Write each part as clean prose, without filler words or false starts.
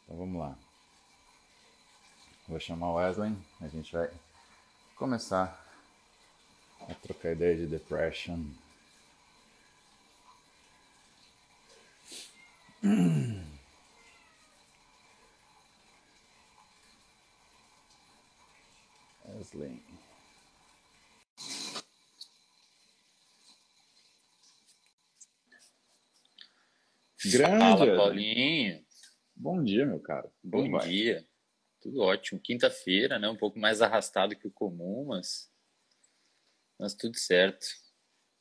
Então vamos lá. Vou chamar o Wesley, a gente vai começar a trocar ideia de depression. Wesley. Grande, Fala, Wesley. Paulinho. Bom dia, meu cara. Como Bom vai? dia. Tudo ótimo. Quinta-feira, né? Um pouco mais arrastado que o comum, mas tudo certo.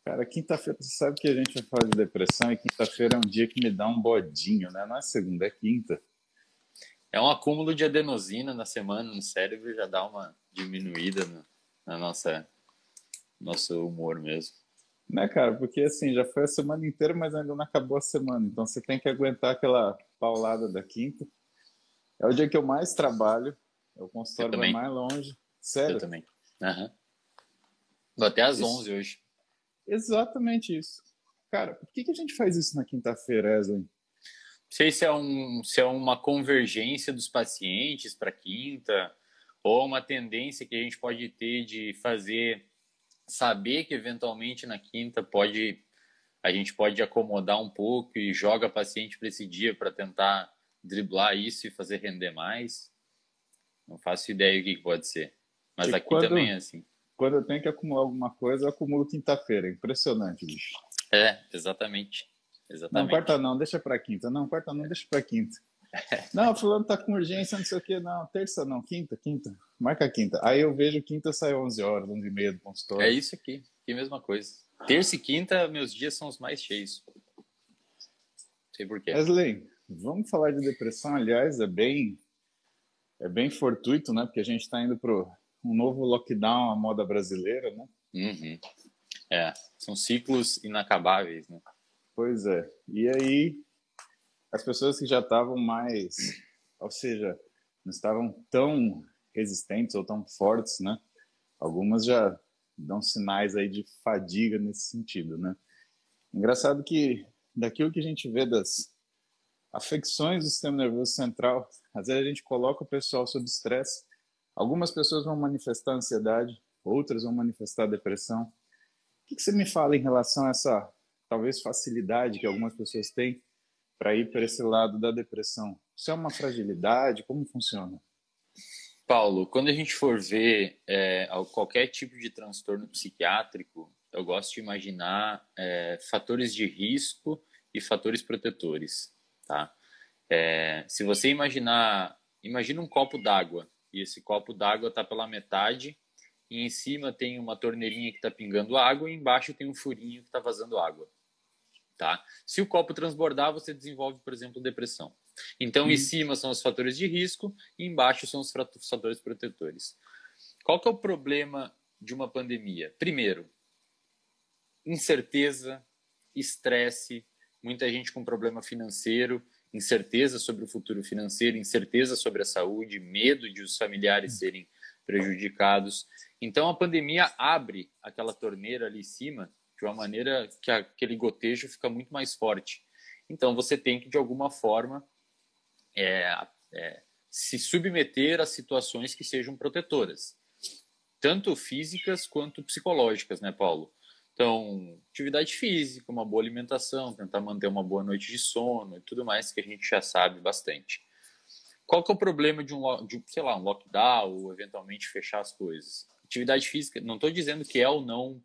Cara, quinta-feira, você sabe que a gente vai falar de depressão e quinta-feira é um dia que me dá um bodinho, né? Não é segunda, é quinta. É um acúmulo de adenosina na semana no cérebro, já dá uma diminuída na nosso humor mesmo. Né, cara? Porque assim, já foi a semana inteira, mas ainda não acabou a semana. Então você tem que aguentar aquela paulada da quinta. É o dia que eu mais trabalho. O Eu consultório vai também, mais longe. eu Sério? também. Aham. Vou até às Isso, 11 hoje. exatamente isso. Cara, por que que a gente faz isso na quinta-feira, Wesley? Não sei se é uma convergência dos pacientes para quinta, ou uma tendência que a gente pode ter de saber que eventualmente na quinta a gente pode acomodar um pouco e joga paciente para esse dia para tentar driblar isso e fazer render mais. Não faço ideia o que pode ser. Mas Porque aqui também é quando, assim. quando eu tenho que acumular alguma coisa, eu acumulo quinta-feira. Impressionante, bicho. É, exatamente. Não, quarta Exatamente. não, deixa pra quinta. Não, quarta não, deixa pra quinta. Não, fulano tá com urgência, não sei o quê. Não, terça não, quinta, quinta. Marca quinta. Aí eu vejo quinta sai 11 horas, 11 e meia do É consultório. isso aqui. Que mesma coisa. Terça e quinta, meus dias são os mais cheios. Não sei por quê. Wesley, vamos falar de depressão. Aliás, é bem fortuito, né? Porque a gente está indo para um novo lockdown à moda brasileira, né? Uhum. É, são ciclos inacabáveis, né? Pois é. E aí, as pessoas que já estavam mais, ou seja, não estavam tão resistentes ou tão fortes, né? Algumas já dão sinais aí de fadiga nesse sentido, né? Engraçado que daquilo que a gente vê das afecções do sistema nervoso central, às vezes a gente coloca o pessoal sob estresse. Algumas pessoas vão manifestar ansiedade, outras vão manifestar depressão. O que você me fala em relação a essa, talvez, facilidade que algumas pessoas têm para ir para esse lado da depressão? Isso é uma fragilidade? Como funciona? Paulo, quando a gente for ver qualquer tipo de transtorno psiquiátrico, eu gosto de imaginar fatores de risco e fatores protetores, tá? Se você imagina um copo d'água e esse copo d'água está pela metade e em cima tem uma torneirinha que está pingando água e embaixo tem um furinho que está vazando água, tá? Se o copo transbordar, você desenvolve, por exemplo, depressão. Então, em Uhum. cima são os fatores de risco e embaixo são os fatores protetores. Qual que é o problema de uma pandemia? Primeiro, incerteza, estresse, muita gente com problema financeiro, incerteza sobre o futuro financeiro, incerteza sobre a saúde, medo de os familiares serem prejudicados. Então, a pandemia abre aquela torneira ali em cima de uma maneira que aquele gotejo fica muito mais forte. Então, você tem que, de alguma forma, é, se submeter a situações que sejam protetoras, tanto físicas quanto psicológicas, né, Paulo? Então, atividade física, uma boa alimentação, tentar manter uma boa noite de sono e tudo mais que a gente já sabe bastante. Qual que é o problema sei lá, um lockdown ou eventualmente fechar as coisas? Atividade física, não estou dizendo que é ou não,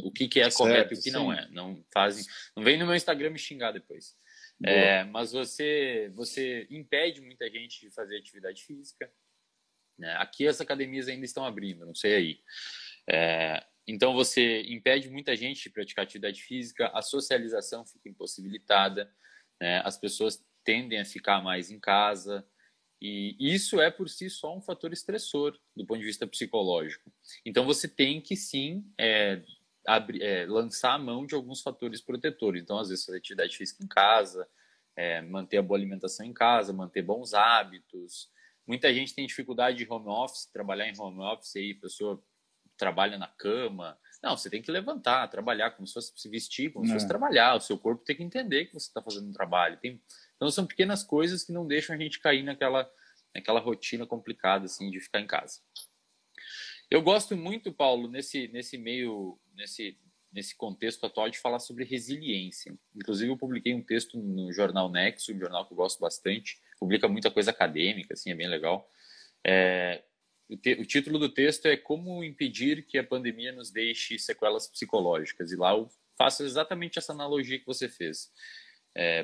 o que é correto e o Certo, que não sim. é. Não vem no meu Instagram me xingar depois. Boa. Mas você impede muita gente de fazer atividade física, né? Aqui as academias ainda estão abrindo, não sei aí. Então você impede muita gente de praticar atividade física, a socialização fica impossibilitada, né? As pessoas tendem a ficar mais em casa, e isso é por si só um fator estressor do ponto de vista psicológico. Então você tem que sim lançar a mão de alguns fatores protetores. Então, às vezes, fazer atividade física em casa, manter a boa alimentação em casa, manter bons hábitos. Muita gente tem dificuldade de home office, trabalhar em home office, aí a pessoa trabalha na cama. Não, você tem que levantar, trabalhar como se fosse se vestir, como se fosse É. trabalhar. O seu corpo tem que entender que você está fazendo um trabalho. Tem Então são pequenas coisas que não deixam a gente cair naquela rotina complicada assim de ficar em casa. Eu gosto muito, Paulo, nesse contexto atual de falar sobre resiliência. Inclusive eu publiquei um texto no jornal Nexo, um jornal que eu gosto bastante, publica muita coisa acadêmica, assim, é bem legal. O título do texto é Como impedir que a pandemia nos deixe sequelas psicológicas. E lá eu faço exatamente essa analogia que você fez.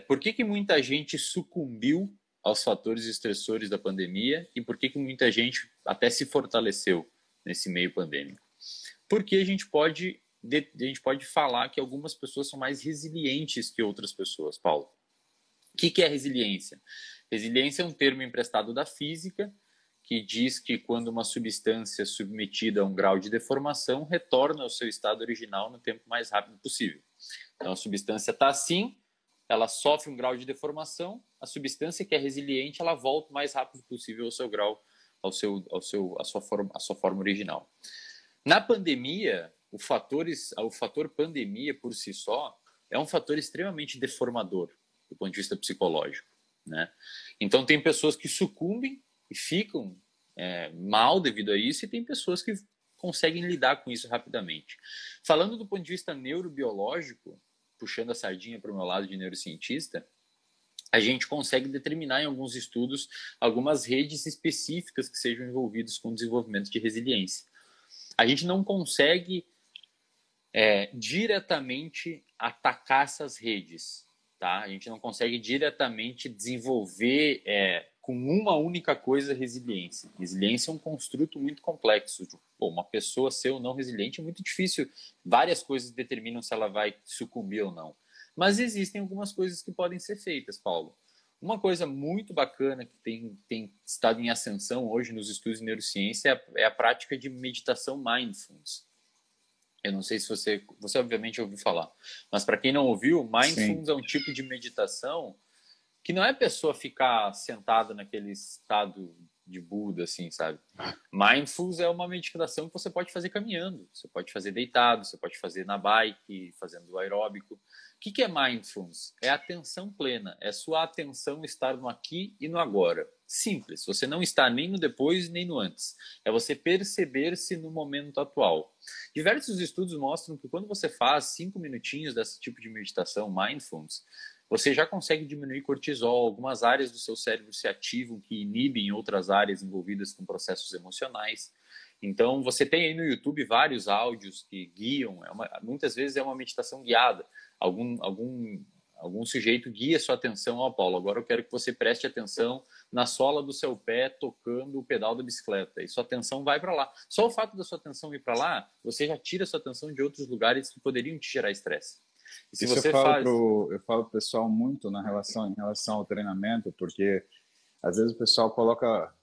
Por que muita gente sucumbiu aos fatores estressores da pandemia e por que muita gente até se fortaleceu nesse meio pandêmico? Porque a gente pode falar que algumas pessoas são mais resilientes que outras pessoas, Paulo. O que é resiliência? Resiliência é um termo emprestado da física que diz que quando uma substância submetida a um grau de deformação retorna ao seu estado original no tempo mais rápido possível. Então a substância está assim, ela sofre um grau de deformação, a substância que é resiliente, ela volta o mais rápido possível ao seu grau, à sua forma original. Na pandemia, o fator pandemia por si só é um fator extremamente deformador do ponto de vista psicológico, né? Então tem pessoas que sucumbem e ficam mal devido a isso, e tem pessoas que conseguem lidar com isso rapidamente. Falando do ponto de vista neurobiológico, puxando a sardinha para o meu lado de neurocientista, a gente consegue determinar em alguns estudos algumas redes específicas que sejam envolvidas com o desenvolvimento de resiliência. A gente não consegue diretamente atacar essas redes, tá? A gente não consegue diretamente desenvolver com uma única coisa resiliência. Resiliência é um construto muito complexo. Uma pessoa ser ou não resiliente é muito difícil. Várias coisas determinam se ela vai sucumbir ou não. Mas existem algumas coisas que podem ser feitas, Paulo. Uma coisa muito bacana que tem estado em ascensão hoje nos estudos de neurociência é a prática de meditação mindfulness. Eu não sei se você obviamente ouviu falar, mas para quem não ouviu, mindfulness Sim. É um tipo de meditação que não é a pessoa ficar sentada naquele estado de Buda, assim, sabe? Mindfulness é uma meditação que você pode fazer caminhando, você pode fazer deitado, você pode fazer na bike, fazendo aeróbico. O que é mindfulness? É atenção plena, é sua atenção estar no aqui e no agora. Simples, você não está nem no depois nem no antes. É você perceber-se no momento atual. Diversos estudos mostram que quando você faz 5 minutinhos desse tipo de meditação, mindfulness, você já consegue diminuir cortisol, algumas áreas do seu cérebro se ativam que inibem outras áreas envolvidas com processos emocionais. Então, você tem aí no YouTube vários áudios que guiam, muitas vezes é uma meditação guiada. Algum sujeito guia sua atenção, Paulo, agora eu quero que você preste atenção na sola do seu pé tocando o pedal da bicicleta, e sua atenção vai para lá. Só o fato da sua atenção ir para lá, você já tira sua atenção de outros lugares que poderiam te gerar estresse. E se Isso você eu falo pro pessoal muito em relação ao treinamento, porque às vezes o pessoal coloca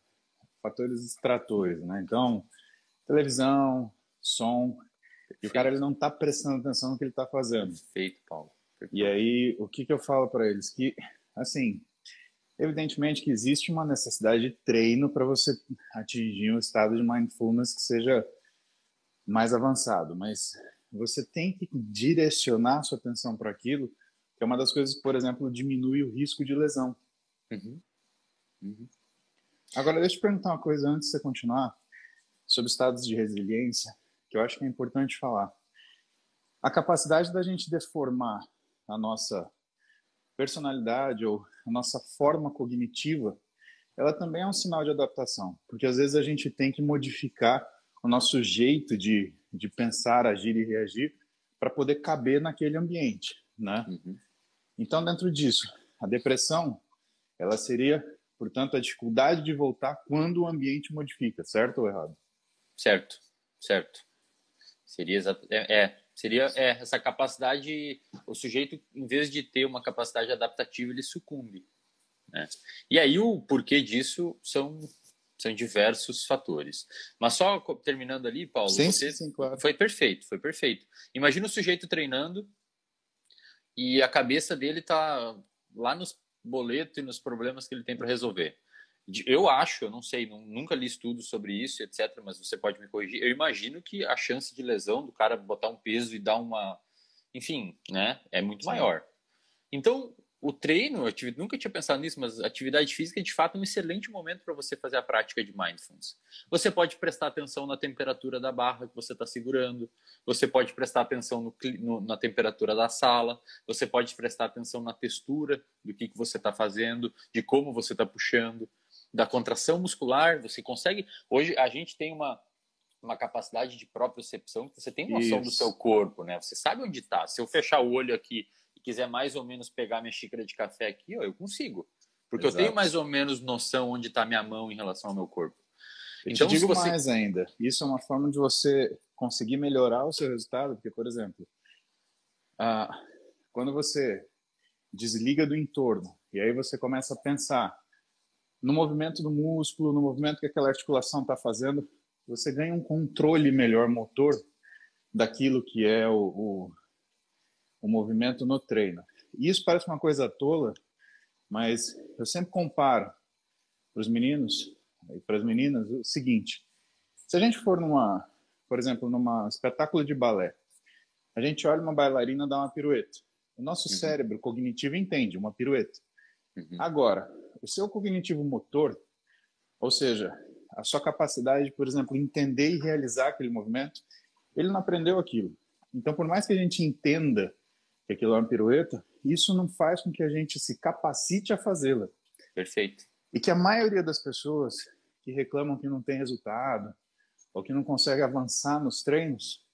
fatores distratores, né? Então, televisão, som, e o cara ele não está prestando atenção no que ele está fazendo. Perfeito, Paulo. Perfeito. E aí, o que eu falo para eles? Que, assim, evidentemente que existe uma necessidade de treino para você atingir um estado de mindfulness que seja mais avançado, mas você tem que direcionar sua atenção para aquilo, que é uma das coisas que, por exemplo, diminui o risco de lesão. Agora, deixa eu te perguntar uma coisa antes de você continuar, sobre estados de resiliência, que eu acho que é importante falar. A capacidade da gente deformar a nossa personalidade ou a nossa forma cognitiva, ela também é um sinal de adaptação, porque às vezes a gente tem que modificar o nosso jeito de pensar, agir e reagir para poder caber naquele ambiente, né? Então, dentro disso, a depressão, ela seria, portanto, a dificuldade de voltar quando o ambiente modifica, certo ou errado? Certo. Seria essa capacidade, o sujeito, em vez de ter uma capacidade adaptativa, ele sucumbe, né? E aí o porquê disso são diversos fatores. Mas só terminando ali, Paulo, sim, claro. Foi perfeito. Imagina o sujeito treinando e a cabeça dele está lá nos boletos e nos problemas que ele tem para resolver. Eu acho, eu não sei, nunca li estudos sobre isso, etc., mas você pode me corrigir. Eu imagino que a chance de lesão do cara botar um peso e dar uma... Enfim, né, é muito maior. Então, o treino, nunca tinha pensado nisso, mas atividade física de fato é um excelente momento para você fazer a prática de mindfulness. Você pode prestar atenção na temperatura da barra que você está segurando, você pode prestar atenção na temperatura da sala, você pode prestar atenção na textura do que você está fazendo, de como você está puxando, da contração muscular. Você consegue. Hoje a gente tem uma capacidade de propriocepção que você tem noção do seu corpo, né? Você sabe onde está. Se eu fechar o olho aqui e quiser mais ou menos pegar minha xícara de café aqui, ó, eu consigo. Porque Exato. eu tenho mais ou menos noção onde está minha mão em relação ao meu corpo. Então, te digo mais ainda, isso é uma forma de você conseguir melhorar o seu resultado, porque, por exemplo, quando você desliga do entorno e aí você começa a pensar no movimento do músculo, no movimento que aquela articulação está fazendo, você ganha um controle melhor motor daquilo que é o movimento no treino. E isso parece uma coisa tola, mas eu sempre comparo para os meninos e para as meninas o seguinte: se a gente for por exemplo, numa espetáculo de balé, a gente olha uma bailarina dar uma pirueta. O nosso cérebro cognitivo entende uma pirueta. Agora, o seu cognitivo motor, ou seja, a sua capacidade de, por exemplo, entender e realizar aquele movimento, ele não aprendeu aquilo. Então, por mais que a gente entenda que aquilo é uma pirueta, isso não faz com que a gente se capacite a fazê-la. Perfeito. E que a maioria das pessoas que reclamam que não tem resultado ou que não consegue avançar nos treinos,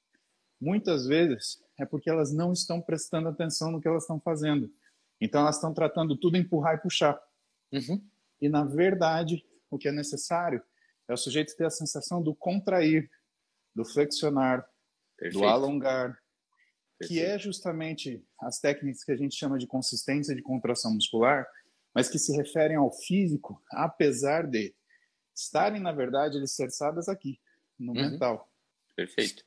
muitas vezes é porque elas não estão prestando atenção no que elas estão fazendo. Então, elas estão tratando tudo empurrar e puxar. E, na verdade, o que é necessário é o sujeito ter a sensação do contrair, do flexionar, do alongar, que é justamente as técnicas que a gente chama de consistência de contração muscular, mas que se referem ao físico, apesar de estarem, na verdade, alicerçadas aqui, no mental. Perfeito.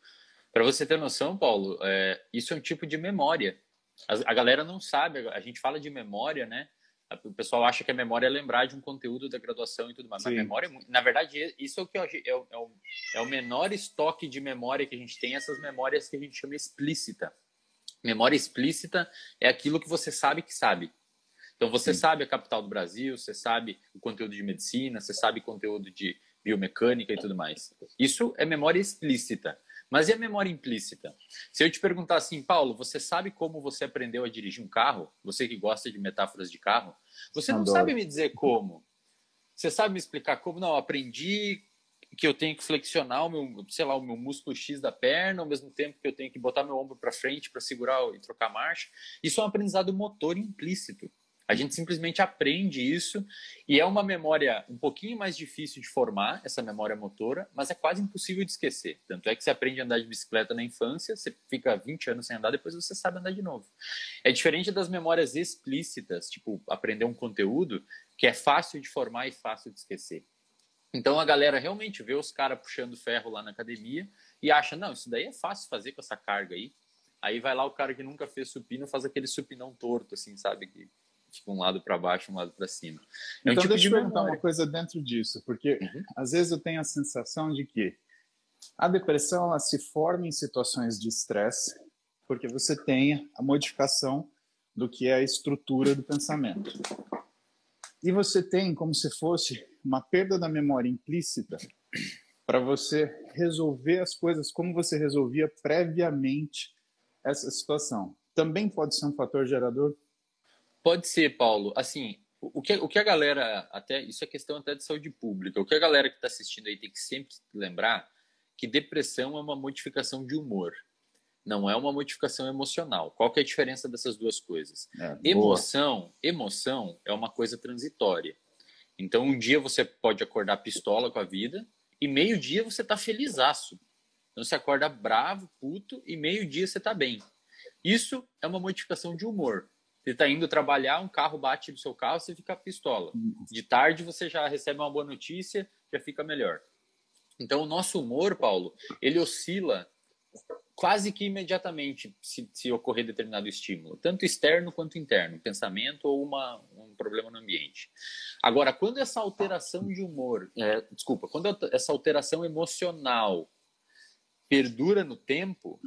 Para você ter noção, Paulo, isso é um tipo de memória. A galera não sabe, a gente fala de memória, né? O pessoal acha que a memória é lembrar de um conteúdo da graduação e tudo mais. Mas a memória, na verdade, isso é o que é o menor estoque de memória que a gente tem, essas memórias que a gente chama explícita. Memória explícita é aquilo que você sabe que sabe. Então, você sabe a capital do Brasil, você sabe o conteúdo de medicina, você sabe conteúdo de biomecânica e tudo mais. Isso é memória explícita. Mas e a memória implícita? Se eu te perguntar assim, Paulo, você sabe como você aprendeu a dirigir um carro? Você que gosta de metáforas de carro, você não sabe me dizer como. Você sabe me explicar como? Não, eu aprendi que eu tenho que flexionar o meu músculo X da perna, ao mesmo tempo que eu tenho que botar meu ombro para frente para segurar e trocar marcha. Isso é um aprendizado motor implícito. A gente simplesmente aprende isso e é uma memória um pouquinho mais difícil de formar, essa memória motora, mas é quase impossível de esquecer. Tanto é que você aprende a andar de bicicleta na infância, você fica 20 anos sem andar, depois você sabe andar de novo. É diferente das memórias explícitas, tipo aprender um conteúdo, que é fácil de formar e fácil de esquecer. Então a galera realmente vê os caras puxando ferro lá na academia e acha, não, isso daí é fácil fazer com essa carga aí. Aí vai lá o cara que nunca fez supino, faz aquele supinão torto, assim, sabe? Que fica um lado para baixo, um lado para cima. Então, tipo deixa eu perguntar uma coisa dentro disso, porque às vezes eu tenho a sensação de que a depressão ela se forma em situações de estresse, porque você tem a modificação do que é a estrutura do pensamento. E você tem como se fosse uma perda da memória implícita para você resolver as coisas como você resolvia previamente essa situação. Também pode ser um fator gerador? Pode ser, Paulo. Assim, o que a galera, até isso é questão até de saúde pública, o que a galera que está assistindo aí tem que sempre lembrar que depressão é uma modificação de humor, não é uma modificação emocional. Qual que é a diferença dessas duas coisas? Emoção é uma coisa transitória. Então, um dia você pode acordar pistola com a vida e meio-dia você está felizaço. Então, você acorda bravo, puto e meio-dia você está bem. Isso é uma modificação de humor. Você está indo trabalhar, um carro bate no seu carro, você fica pistola. De tarde você já recebe uma boa notícia, já fica melhor. Então o nosso humor, Paulo, ele oscila quase que imediatamente se ocorrer determinado estímulo, tanto externo quanto interno, pensamento ou um problema no ambiente. Agora, quando essa alteração de humor, quando essa alteração emocional perdura no tempo,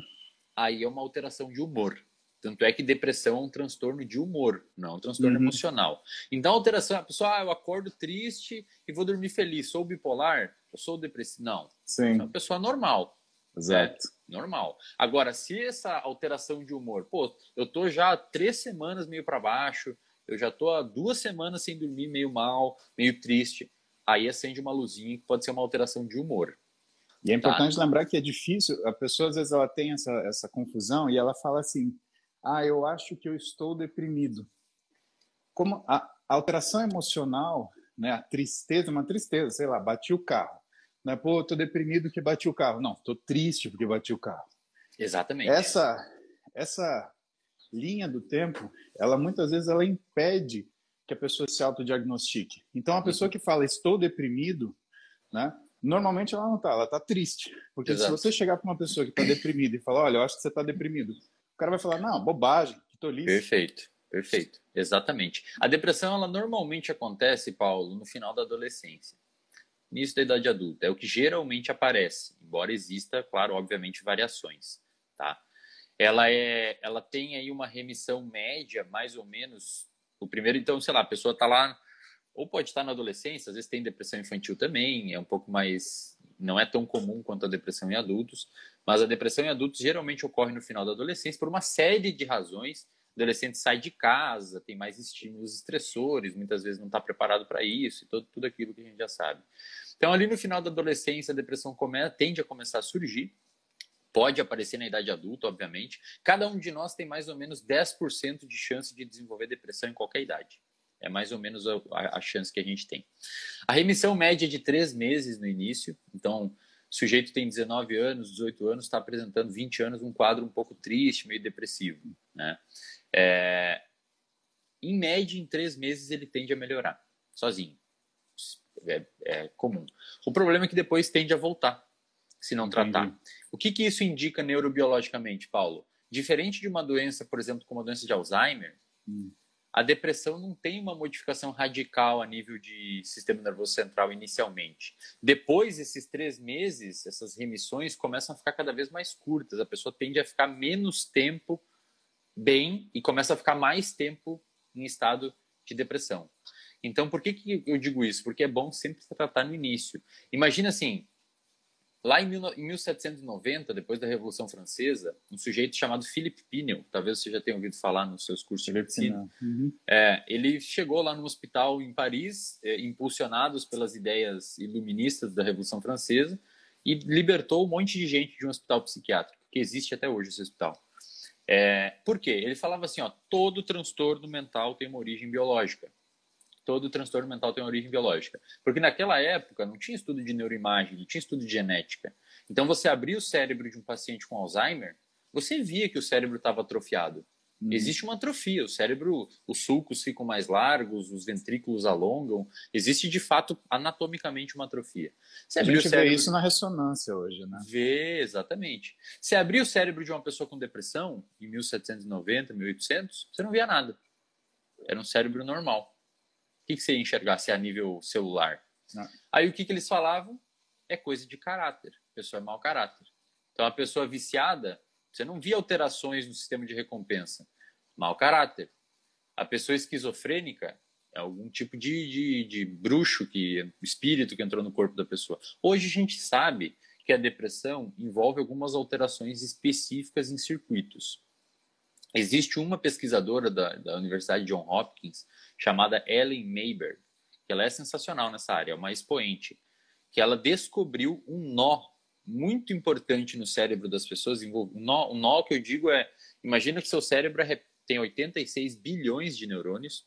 aí é uma alteração de humor. Tanto é que depressão é um transtorno de humor, não é um transtorno emocional. Então, a alteração, a pessoa, eu acordo triste e vou dormir feliz. Sou bipolar? Eu sou depressivo? Não. Sim. Sou uma pessoa normal. Exato. Normal. Agora, se essa alteração de humor, pô, eu tô já há 3 semanas meio para baixo, eu já tô há 2 semanas sem dormir, meio mal, meio triste, aí acende uma luzinha que pode ser uma alteração de humor. E é importante lembrar que é difícil, a pessoa às vezes ela tem essa confusão e ela fala assim, eu acho que eu estou deprimido. Como a alteração emocional, né, a tristeza, uma tristeza, sei lá, bati o carro. Não é, pô, eu tô deprimido porque bati o carro. Não, tô triste porque bati o carro. Exatamente. Essa linha do tempo, ela muitas vezes ela impede que a pessoa se autodiagnostique. Então, a pessoa que fala estou deprimido, né, normalmente ela não está, ela está triste. Porque se você chegar para uma pessoa que está deprimida e falar, olha, eu acho que você está deprimido, o cara vai falar, não, bobagem, que tolice. Perfeito. Exatamente. A depressão, ela normalmente acontece, Paulo, no final da adolescência. Início da idade adulta. É o que geralmente aparece, embora exista, claro, obviamente, variações, tá? Ela tem aí uma remissão média, mais ou menos, o primeiro, então, sei lá, a pessoa está lá, ou pode estar na adolescência, às vezes tem depressão infantil também, é um pouco mais, não é tão comum quanto a depressão em adultos, mas a depressão em adultos geralmente ocorre no final da adolescência por uma série de razões. O adolescente sai de casa, tem mais estímulos estressores, muitas vezes não está preparado para isso, e tudo aquilo que a gente já sabe. Então, ali no final da adolescência, a depressão tende a começar a surgir, pode aparecer na idade adulta, obviamente. Cada um de nós tem mais ou menos 10% de chance de desenvolver depressão em qualquer idade. É mais ou menos a chance que a gente tem. A remissão média é de 3 meses no início. Então, o sujeito tem 19 anos, 18 anos, está apresentando 20 anos um quadro um pouco triste, meio depressivo, né? Em média, em 3 meses, ele tende a melhorar, sozinho. É comum. O problema é que depois tende a voltar, se não tratar. O que isso indica neurobiologicamente, Paulo? Diferente de uma doença, por exemplo, como a doença de Alzheimer, a depressão não tem uma modificação radical a nível de sistema nervoso central inicialmente. Depois, esses 3 meses, essas remissões começam a ficar cada vez mais curtas. A pessoa tende a ficar menos tempo bem e começa a ficar mais tempo em estado de depressão. Então, por que eu digo isso? Porque é bom sempre se tratar no início. Imagina assim, lá em 1790, depois da Revolução Francesa, um sujeito chamado Philippe Pinel, talvez você já tenha ouvido falar nos seus cursos de medicina, ele chegou lá num hospital em Paris, impulsionados pelas ideias iluministas da Revolução Francesa, e libertou um monte de gente de um hospital psiquiátrico, que existe até hoje esse hospital. Por quê? Ele falava assim, todo transtorno mental tem uma origem biológica. Todo transtorno mental tem uma origem biológica. Porque naquela época não tinha estudo de neuroimagem, não tinha estudo de genética. Então, você abria o cérebro de um paciente com Alzheimer, você via que o cérebro estava atrofiado. Existe uma atrofia, o cérebro, os sulcos ficam mais largos, os ventrículos alongam. Existe, de fato, anatomicamente uma atrofia. A gente vê isso na ressonância hoje, né? Vê, exatamente. Se abrir o cérebro de uma pessoa com depressão, em 1790, 1800, você não via nada. Era um cérebro normal. O que você ia enxergar se é a nível celular? Não. Aí o que eles falavam? É coisa de caráter. A pessoa é mau caráter. Então a pessoa viciada, você não via alterações no sistema de recompensa. Mau caráter. A pessoa esquizofrênica é algum tipo de bruxo, espírito que entrou no corpo da pessoa. Hoje a gente sabe que a depressão envolve algumas alterações específicas em circuitos. Existe uma pesquisadora da Universidade Johns Hopkins, chamada Ellen Mayberg, que ela é sensacional nessa área, é uma expoente, que ela descobriu um nó muito importante no cérebro das pessoas. Um nó que eu digo imagina que seu cérebro tem 86 bilhões de neurônios,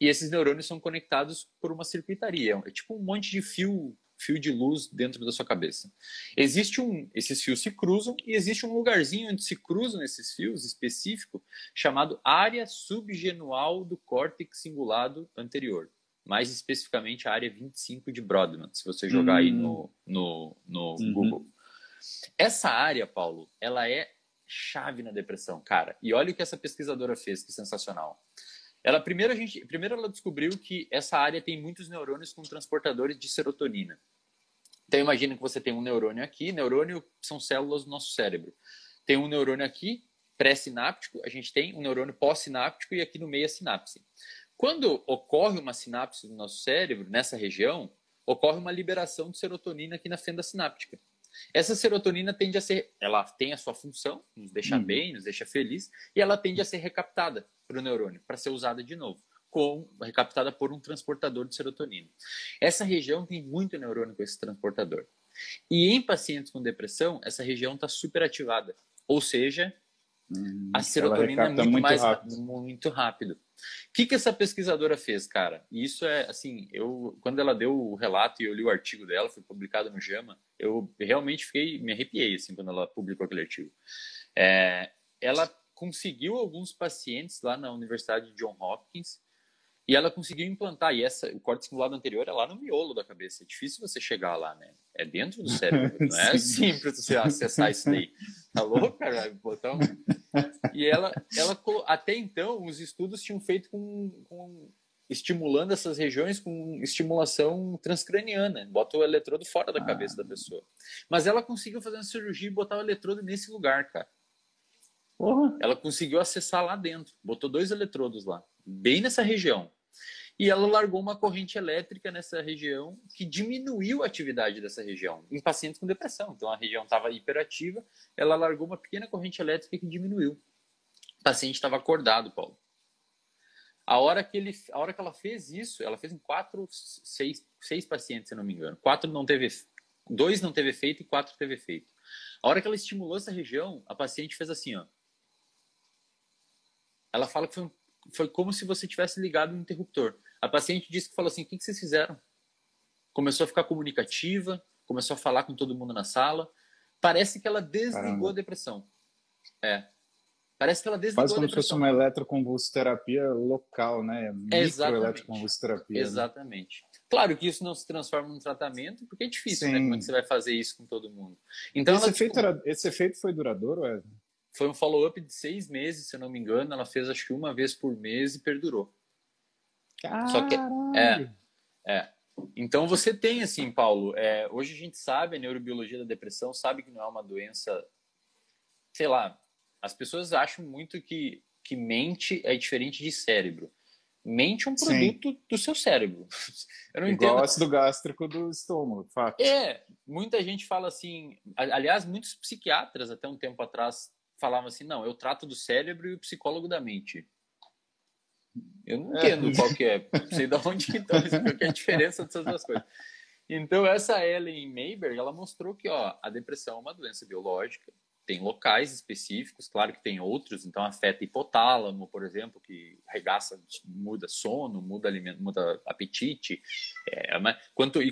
e esses neurônios são conectados por uma circuitaria, é tipo um monte de fio de luz dentro da sua cabeça. Esses fios se cruzam e existe um lugarzinho onde se cruzam esses fios específico chamado área subgenual do córtex cingulado anterior. Mais especificamente a área 25 de Brodmann, se você jogar aí no Google. Essa área, Paulo, ela é chave na depressão, cara. E olha o que essa pesquisadora fez, que sensacional. Primeiro ela descobriu que essa área tem muitos neurônios com transportadores de serotonina. Então imagina que você tem um neurônio aqui, neurônio são células do nosso cérebro. Tem um neurônio aqui pré-sináptico, a gente tem um neurônio pós-sináptico e aqui no meio a sinapse. Quando ocorre uma sinapse no nosso cérebro, nessa região, ocorre uma liberação de serotonina aqui na fenda sináptica. Essa serotonina tende a ser, ela tem a sua função, nos deixa bem, nos deixa feliz, e ela tende a ser recaptada para o neurônio, para ser usada de novo, recaptada por um transportador de serotonina. Essa região tem muito neurônio com esse transportador. E em pacientes com depressão, essa região está superativada, ou seja, a serotonina é muito rápido. O que essa pesquisadora fez, cara? E isso é, assim, quando ela deu o relato e eu li o artigo dela, foi publicado no JAMA, eu realmente me arrepiei, assim, quando ela publicou aquele artigo. Ela conseguiu alguns pacientes lá na Universidade de Johns Hopkins e ela conseguiu implantar, e o córtex cingulado anterior é lá no miolo da cabeça, é difícil você chegar lá, né? É dentro do cérebro, não é simples você acessar isso daí. Tá louco, cara? Botar E ela até então, os estudos tinham feito estimulando essas regiões com estimulação transcraniana. Bota o eletrodo fora da cabeça da pessoa. Mas ela conseguiu fazer uma cirurgia e botar o eletrodo nesse lugar, cara. Porra. Ela conseguiu acessar lá dentro. Botou 2 eletrodos lá, bem nessa região. E ela largou uma corrente elétrica nessa região que diminuiu a atividade dessa região em pacientes com depressão. Então a região estava hiperativa, ela largou uma pequena corrente elétrica que diminuiu. O paciente estava acordado, Paulo. A hora que ela fez isso, ela fez em 6 pacientes, se não me engano. 2 não teve efeito e 4 teve efeito. A hora que ela estimulou essa região, a paciente fez assim, ó. Ela fala que foi como se você tivesse ligado um interruptor. A paciente disse que falou assim, o que vocês fizeram? Começou a ficar comunicativa, começou a falar com todo mundo na sala. Parece que ela desligou a depressão. Parece que ela desligou a depressão. Quase como se fosse uma eletroconvulsoterapia local, né? Microeletroconvulsoterapia. Exatamente. Né? Claro que isso não se transforma num tratamento, porque é difícil, né? Como é que você vai fazer isso com todo mundo? Então, esse efeito foi duradouro, Wesley? Foi um follow-up de 6 meses, se eu não me engano. Ela fez acho que uma vez por mês e perdurou. Caralho. Só que Então você tem assim, Paulo, hoje a gente sabe, a neurobiologia da depressão sabe que não é uma doença, sei lá, as pessoas acham muito que mente é diferente de cérebro. Mente é um produto do seu cérebro. Eu não entendo. Igual ácido gástrico do estômago, fato. Muita gente fala assim, aliás, muitos psiquiatras até um tempo atrás falavam assim, não, eu trato do cérebro e o psicólogo da mente. Eu não entendo qual que é. Não sei de onde que qual que é a diferença dessas duas coisas. Então, essa Ellen Mayberg, ela mostrou que a depressão é uma doença biológica, tem locais específicos, claro que tem outros, então afeta hipotálamo, por exemplo, que regaça, muda sono, muda alimento, muda apetite.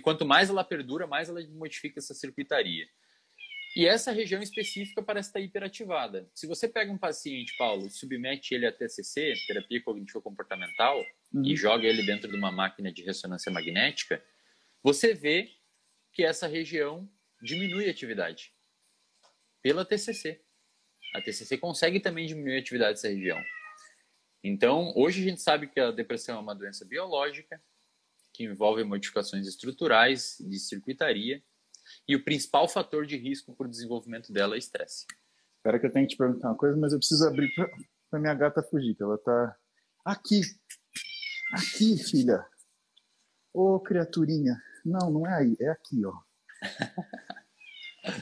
Quanto mais ela perdura, mais ela modifica essa circuitaria. E essa região específica parece estar hiperativada. Se você pega um paciente, Paulo, submete ele a TCC, terapia cognitivo-comportamental, e joga ele dentro de uma máquina de ressonância magnética, você vê que essa região diminui a atividade pela TCC. A TCC consegue também diminuir a atividade dessa região. Então, hoje a gente sabe que a depressão é uma doença biológica, que envolve modificações estruturais de circuitaria, e o principal fator de risco para o desenvolvimento dela é estresse. Espera que eu tenho que te perguntar uma coisa, mas eu preciso abrir para minha gata fugir, que ela tá aqui. Aqui, filha. Ô, criaturinha. Não é aí, é aqui, ó.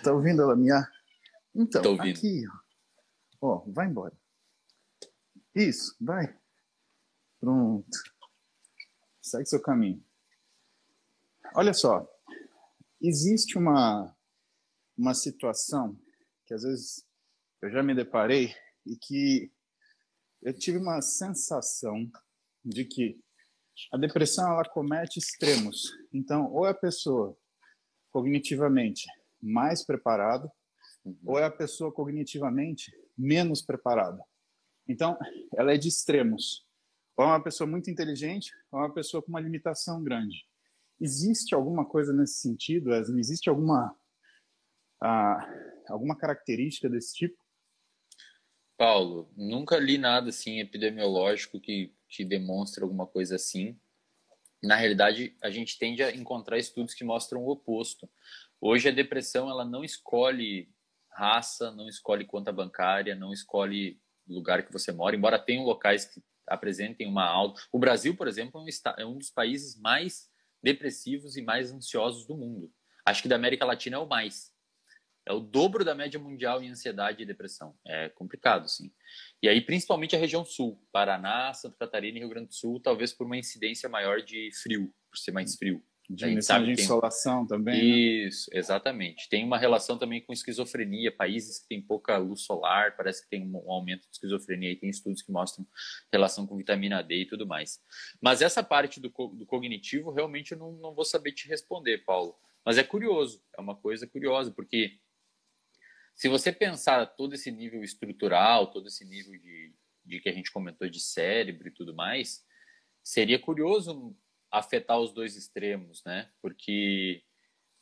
Tá ouvindo ela miar? Então, aqui, ó. Ó, vai embora. Isso, vai. Pronto. Segue seu caminho. Olha só. Existe uma situação que às vezes eu já me deparei e que eu tive uma sensação de que a depressão ela comete extremos. Então, ou é a pessoa cognitivamente mais preparada, ou é a pessoa cognitivamente menos preparada. Então, ela é de extremos. Ou é uma pessoa muito inteligente, ou é uma pessoa com uma limitação grande. Existe alguma coisa nesse sentido, Wesley? Existe alguma característica desse tipo? Paulo, nunca li nada assim epidemiológico que demonstre alguma coisa assim. Na realidade, a gente tende a encontrar estudos que mostram o oposto. Hoje a depressão ela não escolhe raça, não escolhe conta bancária, não escolhe lugar que você mora, embora tenham locais que apresentem uma alta. O Brasil, por exemplo, é um dos países mais depressivos e mais ansiosos do mundo. Acho que da América Latina é o mais. É o dobro da média mundial em ansiedade e depressão. É complicado, sim. E aí, principalmente a região sul, Paraná, Santa Catarina e Rio Grande do Sul, talvez por uma incidência maior de frio, por ser mais frio. Diminuição de insolação também, Isso, né? Exatamente. Tem uma relação também com esquizofrenia. Países que têm pouca luz solar, parece que tem um aumento de esquizofrenia. E tem estudos que mostram relação com vitamina D e tudo mais. Mas essa parte do cognitivo, realmente eu não vou saber te responder, Paulo. Mas é curioso, é uma coisa curiosa, porque se você pensar todo esse nível estrutural, todo esse nível de que a gente comentou de cérebro e tudo mais, seria curioso afetar os dois extremos, né? Porque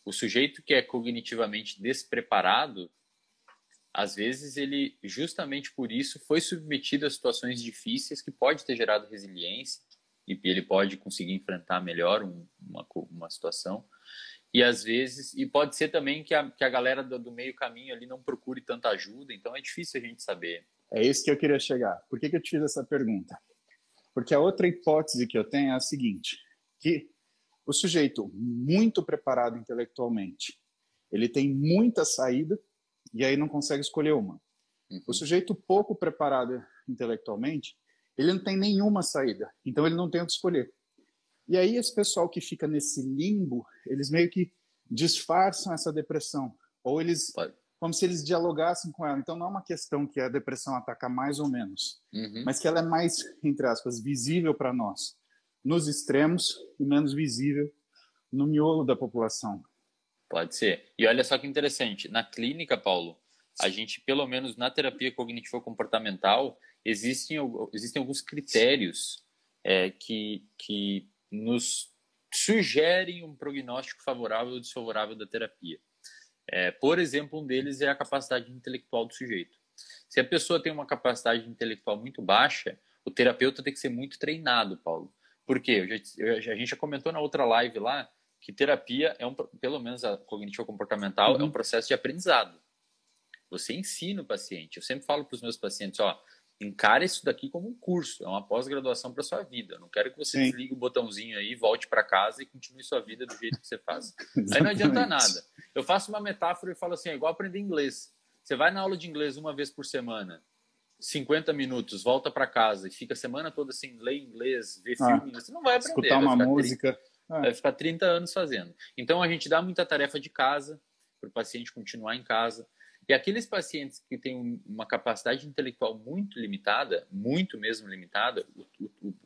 o sujeito que é cognitivamente despreparado, às vezes ele, justamente por isso, foi submetido a situações difíceis que pode ter gerado resiliência e ele pode conseguir enfrentar melhor uma situação. E às vezes, e pode ser também que a galera do meio caminho ali não procure tanta ajuda, então é difícil a gente saber. É isso que eu queria chegar. Por que eu te fiz essa pergunta? Porque a outra hipótese que eu tenho é a seguinte, que o sujeito muito preparado intelectualmente, ele tem muita saída e aí não consegue escolher uma. Uhum. O sujeito pouco preparado intelectualmente, ele não tem nenhuma saída, então ele não tem o que escolher. E aí esse pessoal que fica nesse limbo, eles meio que disfarçam essa depressão, ou eles, como se eles dialogassem com ela. Então não é uma questão que a depressão ataca mais ou menos, mas que ela é mais, entre aspas, visível para nós, nos extremos, e menos visível no miolo da população. Pode ser. E olha só que interessante, na clínica, Paulo, a gente, pelo menos na terapia cognitivo-comportamental, existem alguns critérios que nos sugerem um prognóstico favorável ou desfavorável da terapia. Por exemplo, um deles é a capacidade intelectual do sujeito. Se a pessoa tem uma capacidade intelectual muito baixa, o terapeuta tem que ser muito treinado, Paulo. Por quê? A gente já comentou na outra live lá que terapia pelo menos a cognitivo-comportamental, é um processo de aprendizado. Você ensina o paciente. Eu sempre falo para os meus pacientes, encara isso daqui como um curso, é uma pós-graduação para sua vida. Eu não quero que você desligue o botãozinho aí, volte para casa e continue sua vida do jeito que você faz. Aí não adianta nada. Eu faço uma metáfora e falo assim, é igual aprender inglês. Você vai na aula de inglês uma vez por semana, 50 minutos, volta para casa e fica a semana toda assim, lê inglês, vê filme, você não vai aprender. Escutar uma música. Vai ficar 30 anos fazendo. Então a gente dá muita tarefa de casa para o paciente continuar em casa. E aqueles pacientes que têm uma capacidade intelectual muito limitada, muito mesmo limitada,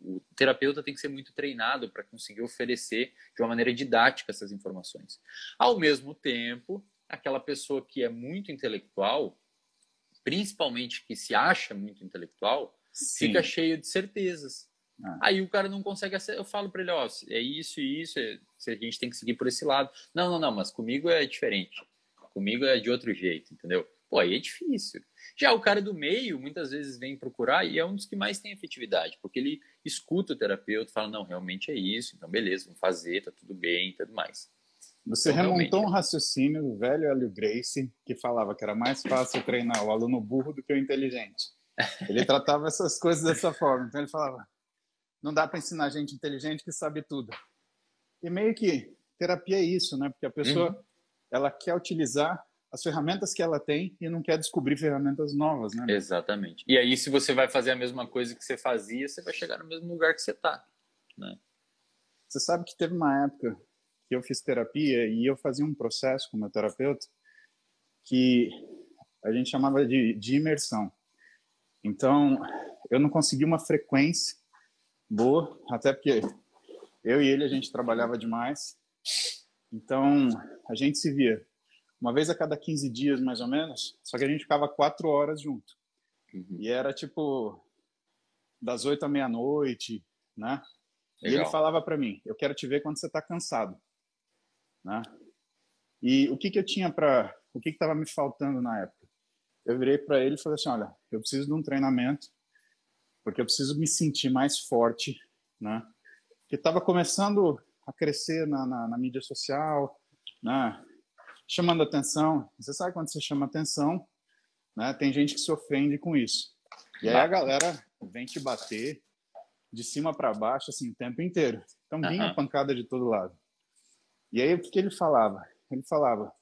o terapeuta tem que ser muito treinado para conseguir oferecer de uma maneira didática essas informações. Ao mesmo tempo, aquela pessoa que é muito intelectual, principalmente que se acha muito intelectual, fica cheio de certezas. Aí o cara não consegue acessar. Eu falo para ele, é isso e isso, a gente tem que seguir por esse lado. Não, mas comigo é diferente. Comigo é de outro jeito, entendeu? Pô, aí é difícil. Já o cara do meio, muitas vezes vem procurar e é um dos que mais tem efetividade, porque ele escuta o terapeuta e fala, não, realmente é isso, então beleza, vamos fazer, tá tudo bem e tudo mais. Você então, remontou um raciocínio do velho Hélio Gracie, que falava que era mais fácil treinar o aluno burro do que o inteligente. Ele tratava essas coisas dessa forma. Então ele falava, não dá para ensinar gente inteligente que sabe tudo. E meio que terapia é isso, né? Porque a pessoa ela quer utilizar as ferramentas que ela tem e não quer descobrir ferramentas novas, né? Exatamente. E aí, se você vai fazer a mesma coisa que você fazia, você vai chegar no mesmo lugar que você está, né? Você sabe que teve uma época que eu fiz terapia e eu fazia um processo com o meu terapeuta que a gente chamava de imersão. Então, eu não consegui uma frequência boa, até porque eu e ele, a gente trabalhava demais. Então, a gente se via uma vez a cada 15 dias, mais ou menos, só que a gente ficava 4 horas junto. E era, tipo, das 8 à meia-noite, né? Legal. E ele falava para mim, eu quero te ver quando você está cansado, né? E o que eu tinha para... O que estava me faltando na época? Eu virei para ele e falei assim, olha, eu preciso de um treinamento, porque eu preciso me sentir mais forte, né? Porque estava começando a crescer na mídia social, né? chamando atenção. Você sabe quando você chama atenção, né? Tem gente que se ofende com isso. E aí a galera vem te bater de cima para baixo, assim, o tempo inteiro. Então vinha pancada de todo lado. E aí o que ele falava? Ele falava,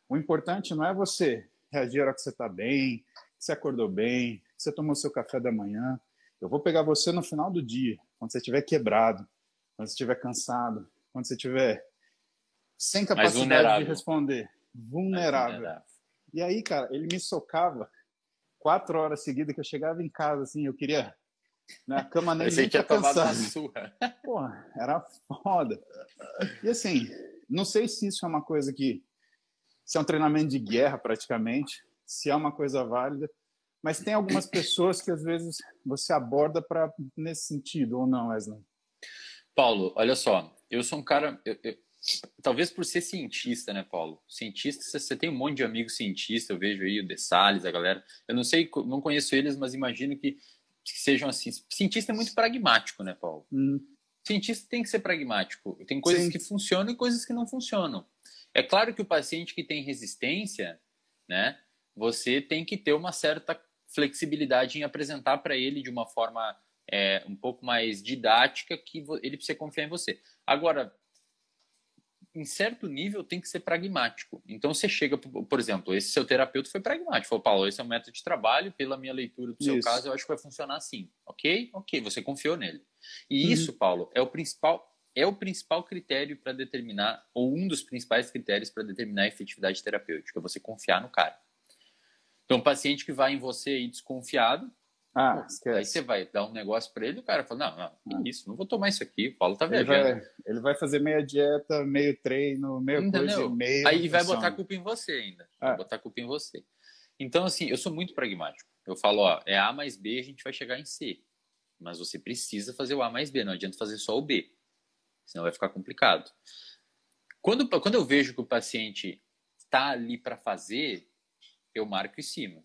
o importante não é você reagir a hora que você está bem, que você acordou bem, que você tomou seu café da manhã. Eu vou pegar você no final do dia, quando você estiver quebrado, quando você estiver cansado, quando você estiver sem capacidade de responder. Vulnerável. E aí, cara, ele me socava 4 horas seguidas que eu chegava em casa, assim, eu queria... Na cama nem tinha tomado uma surra. Porra, era foda. E assim, não sei se isso é uma coisa que... Se é um treinamento de guerra, praticamente, se é uma coisa válida, mas tem algumas pessoas que, às vezes, você aborda nesse sentido, ou não, Wesley? Paulo, olha só, eu sou um cara... talvez por ser cientista, né, Paulo? Cientista, você tem um monte de amigos cientistas, eu vejo aí o De Salles, a galera. Eu não sei, não conheço eles, mas imagino que sejam assim. Cientista é muito pragmático, né, Paulo? Cientista tem que ser pragmático. Tem coisas que funcionam e coisas que não funcionam. É claro que o paciente que tem resistência, né, você tem que ter uma certa flexibilidade em apresentar para ele de uma forma um pouco mais didática que ele precisa confiar em você. Agora, em certo nível, tem que ser pragmático. Então, você chega, por exemplo, esse seu terapeuta foi pragmático. Falou, Paulo, esse é um método de trabalho, pela minha leitura do seu caso, eu acho que vai funcionar assim. Ok? Ok, você confiou nele. E isso, Paulo, é o principal critério para determinar, ou um dos principais critérios para determinar a efetividade terapêutica, você confiar no cara. Então, um paciente que vai em você aí desconfiado, aí você vai dar um negócio para ele, o cara fala, não, isso, não vou tomar isso aqui, o Paulo tá viajando. Ele vai fazer meia dieta, meio treino, meio coisa e meio... Aí vai botar a culpa em você ainda. Vai botar a culpa em você. Então, assim, eu sou muito pragmático. Eu falo, é A mais B, a gente vai chegar em C. Mas você precisa fazer o A mais B, não adianta fazer só o B. Senão vai ficar complicado. Quando eu vejo que o paciente está ali para fazer, eu marco em cima.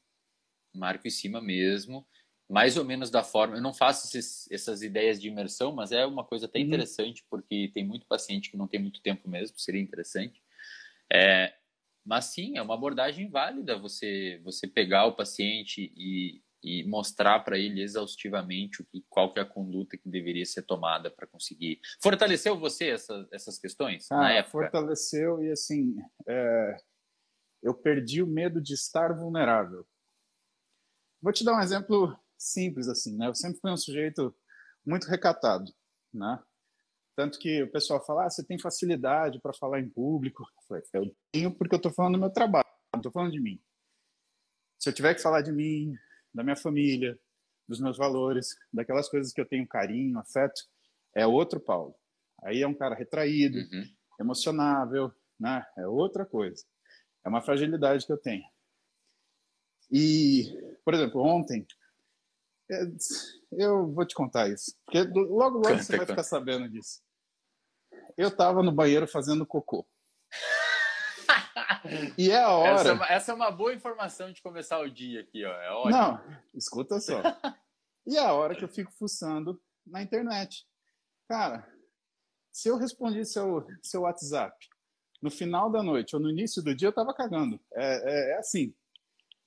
Marco em cima mesmo, mais ou menos da forma... Eu não faço essas ideias de imersão, mas é uma coisa até interessante, porque tem muito paciente que não tem muito tempo mesmo, seria interessante. Mas sim, é uma abordagem válida você pegar o paciente e mostrar para ele exaustivamente qual que é a conduta que deveria ser tomada para conseguir. Fortaleceu você essas questões na época? Fortaleceu e assim, eu perdi o medo de estar vulnerável. Vou te dar um exemplo simples assim, né? Eu sempre fui um sujeito muito recatado, né? Tanto que o pessoal fala, você tem facilidade para falar em público. Eu tenho porque eu estou falando do meu trabalho, não estou falando de mim. Se eu tiver que falar de mim, da minha família, dos meus valores, daquelas coisas que eu tenho carinho, afeto, é outro Paulo. Aí é um cara retraído, emocionável, né? É outra coisa. É uma fragilidade que eu tenho. E, por exemplo, ontem, eu vou te contar isso, porque logo você vai ficar sabendo disso. Eu estava no banheiro fazendo cocô. E é a hora... Essa é uma boa informação de começar o dia aqui, ó. É ótimo. Não, escuta só. E é a hora que eu fico fuçando na internet. Cara, se eu respondi seu WhatsApp no final da noite ou no início do dia, eu tava cagando. É assim,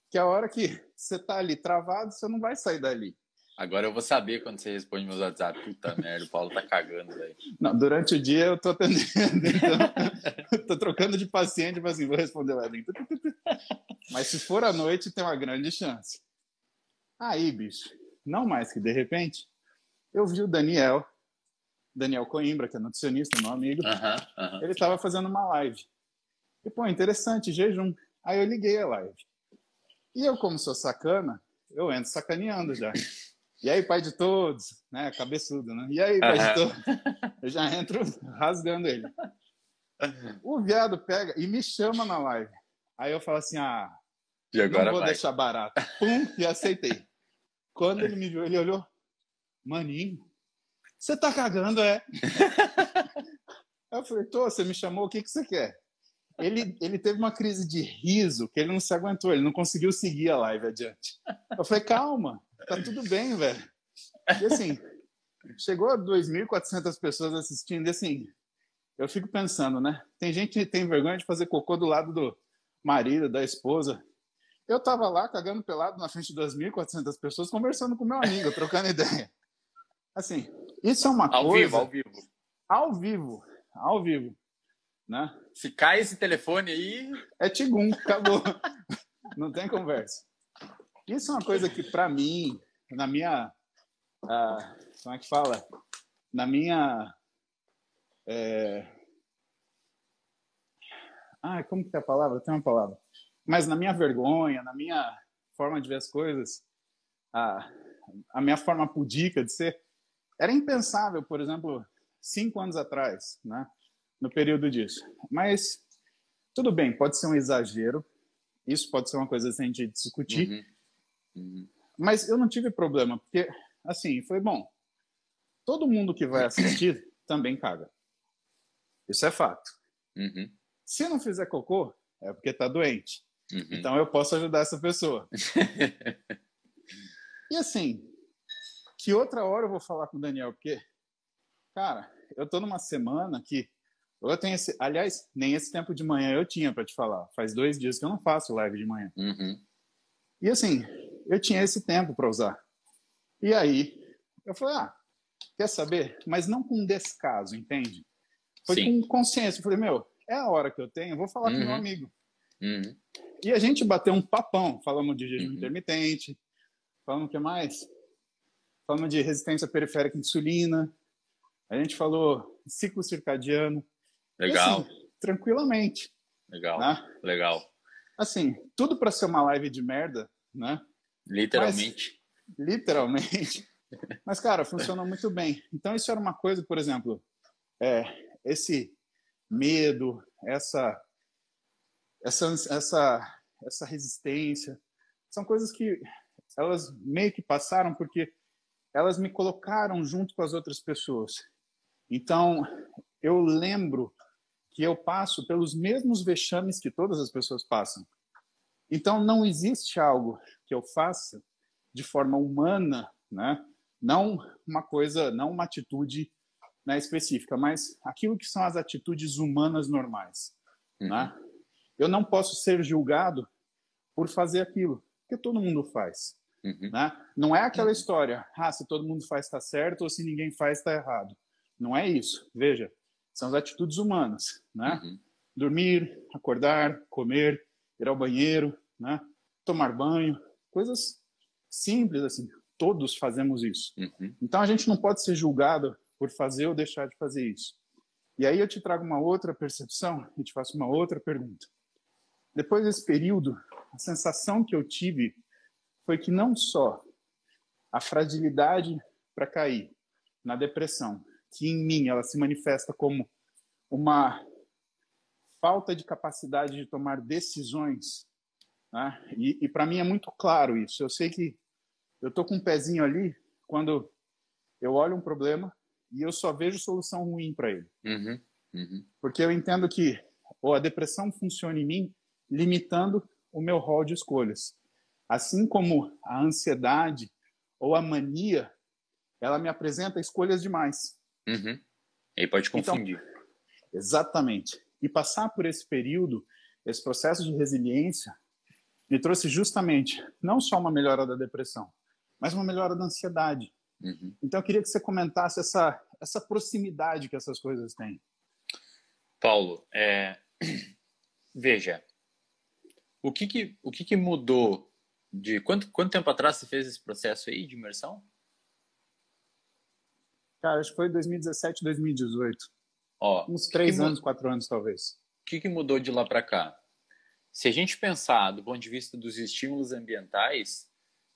que a hora que você tá ali travado, você não vai sair dali. Agora eu vou saber quando você responde meus WhatsApp. Puta merda, o Paulo tá cagando, velho. Não, durante o dia eu tô atendendo, então tô trocando de paciente, tipo assim, vou responder lá dentro. Mas se for à noite, tem uma grande chance. Aí, bicho, não mais que de repente, eu vi o Daniel Coimbra, que é nutricionista, meu amigo, ele estava fazendo uma live. E, pô, interessante, jejum. Aí eu liguei a live. E eu, como sou sacana, eu entro sacaneando já. E aí, pai de todos, né? Cabeçudo, né? E aí, pai de todos? Eu já entro rasgando ele. O viado pega e me chama na live. Aí eu falo assim, e agora não vou deixar barato. Pum, e aceitei. Quando ele me viu, ele olhou, maninho, você tá cagando, é? Eu falei, você me chamou, o que você quer? Ele teve uma crise de riso que ele não se aguentou, ele não conseguiu seguir a live adiante. Eu falei, calma, tá tudo bem, velho. E assim, chegou a 2.400 pessoas assistindo, e assim, eu fico pensando, né? Tem gente que tem vergonha de fazer cocô do lado do marido, da esposa. Eu tava lá cagando pelado na frente de 2.400 pessoas, conversando com meu amigo, trocando ideia. Assim, isso é uma Ao coisa... vivo. Ao vivo, né? Se cai esse telefone aí... É tigum, acabou. Não tem conversa. Isso é uma coisa que, para mim, na minha... como é que fala? Na minha... como que é a palavra? Tem uma palavra. Mas na minha vergonha, na minha forma de ver as coisas, a minha forma pudica de ser, era impensável, por exemplo, 5 anos atrás, né? No período disso. Mas tudo bem, pode ser um exagero, isso pode ser uma coisa assim, a gente discutir, mas eu não tive problema, porque, assim, foi bom. Todo mundo que vai assistir também caga. Isso é fato. Se não fizer cocô, é porque tá doente. Então eu posso ajudar essa pessoa. E assim, que outra hora eu vou falar com o Daniel, porque, cara, eu tô numa semana que eu tenho esse... Aliás, nem esse tempo de manhã eu tinha para te falar. Faz 2 dias que eu não faço live de manhã. E assim, eu tinha esse tempo para usar. E aí, eu falei, quer saber? Mas não com descaso, entende? Foi Sim. com consciência. Eu falei, é a hora que eu tenho, eu vou falar com meu amigo. E a gente bateu um papão. Falamos de jejum intermitente, falamos o que mais? Falamos de resistência periférica à insulina, a gente falou ciclo circadiano. Legal. E assim, tranquilamente. Legal, né? legal. Assim, tudo para ser uma live de merda, né? Literalmente. Mas, literalmente. Mas, cara, funcionou muito bem. Então, isso era uma coisa, por exemplo, esse medo, essa resistência, são coisas que elas meio que passaram porque elas me colocaram junto com as outras pessoas. Então, eu lembro que eu passo pelos mesmos vexames que todas as pessoas passam. Então, não existe algo que eu faça de forma humana, né? Não uma coisa, não uma atitude, né, específica, mas aquilo que são as atitudes humanas normais. Né? Eu não posso ser julgado por fazer aquilo, porque todo mundo faz. Né? Não é aquela história, se todo mundo faz está certo ou se ninguém faz está errado. Não é isso. Veja, são as atitudes humanas. Né? Dormir, acordar, comer, ir ao banheiro, né? Tomar banho, coisas simples assim. Todos fazemos isso. Então a gente não pode ser julgado por fazer ou deixar de fazer isso. E aí eu te trago uma outra percepção e te faço uma outra pergunta. Depois desse período, a sensação que eu tive foi que não só a fragilidade para cair na depressão, que em mim ela se manifesta como uma falta de capacidade de tomar decisões, né? E para mim é muito claro isso. Eu sei que eu tô com um pezinho ali quando eu olho um problema e eu só vejo solução ruim para ele. Porque eu entendo que a depressão funciona em mim limitando o meu rol de escolhas. Assim como a ansiedade ou a mania, ela me apresenta escolhas demais. Aí pode confundir. Então, exatamente. E passar por esse período, esse processo de resiliência, me trouxe justamente não só uma melhora da depressão, mas uma melhora da ansiedade. Então, eu queria que você comentasse essa proximidade que essas coisas têm. Paulo, veja, o que mudou de... Quanto tempo atrás você fez esse processo aí de imersão? Cara, acho que foi 2017, 2018. Uns 3 anos, 4 anos, talvez. O que mudou de lá para cá? Se a gente pensar do ponto de vista dos estímulos ambientais,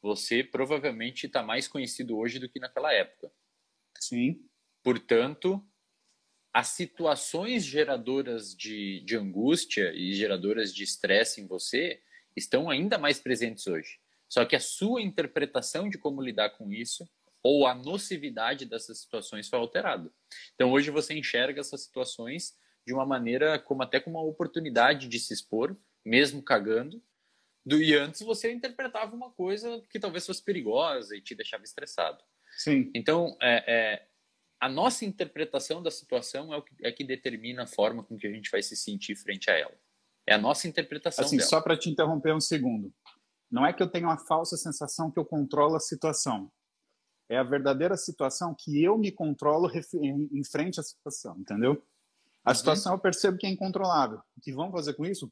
você provavelmente está mais conhecido hoje do que naquela época. Sim. Portanto, as situações geradoras de angústia e geradoras de estresse em você estão ainda mais presentes hoje. Só que a sua interpretação de como lidar com isso ou a nocividade dessas situações foi alterada. Então, hoje você enxerga essas situações de uma maneira até como uma oportunidade de se expor, mesmo cagando. E antes você interpretava uma coisa que talvez fosse perigosa e te deixava estressado. Sim. Então, a nossa interpretação da situação é que determina a forma com que a gente vai se sentir frente a ela. É a nossa interpretação Assim, dela. só para te interromper um segundo. Não é que eu tenho uma falsa sensação que eu controlo a situação. É a verdadeira situação que eu me controlo em frente à situação, entendeu? A situação eu percebo que é incontrolável. O que vão fazer com isso?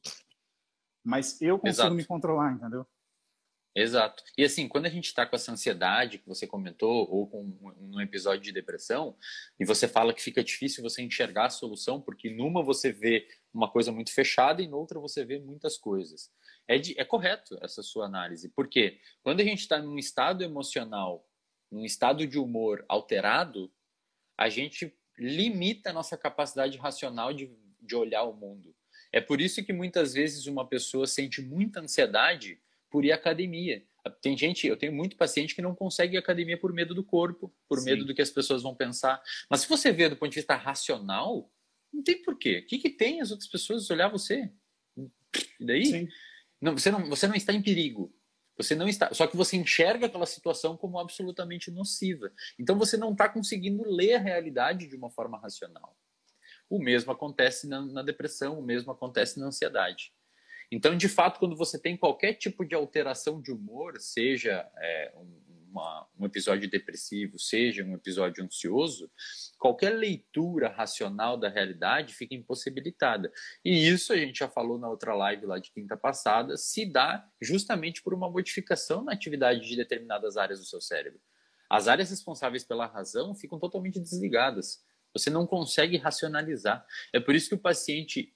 Mas eu consigo me controlar, entendeu? Exato. E assim, quando a gente está com essa ansiedade que você comentou, ou com um episódio de depressão, e você fala que fica difícil você enxergar a solução, porque numa você vê uma coisa muito fechada e noutra você vê muitas coisas. É correto essa sua análise, porque quando a gente está num estado emocional, num estado de humor alterado, a gente limita a nossa capacidade racional de olhar o mundo. É por isso que muitas vezes uma pessoa sente muita ansiedade por ir à academia. Tem gente, eu tenho muito paciente que não consegue ir à academia por medo do corpo, por medo do que as pessoas vão pensar. Mas se você vê do ponto de vista racional, não tem porquê. O que tem as outras pessoas olhar você? E daí? Não, você não está em perigo. Você não está. Só que você enxerga aquela situação como absolutamente nociva. Então você não está conseguindo ler a realidade de uma forma racional. O mesmo acontece na depressão, o mesmo acontece na ansiedade. Então, de fato, quando você tem qualquer tipo de alteração de humor, seja um episódio depressivo, seja um episódio ansioso, qualquer leitura racional da realidade fica impossibilitada. E isso, a gente já falou na outra live lá de quinta passada, se dá justamente por uma modificação na atividade de determinadas áreas do seu cérebro. As áreas responsáveis pela razão ficam totalmente desligadas. Você não consegue racionalizar. É por isso que o paciente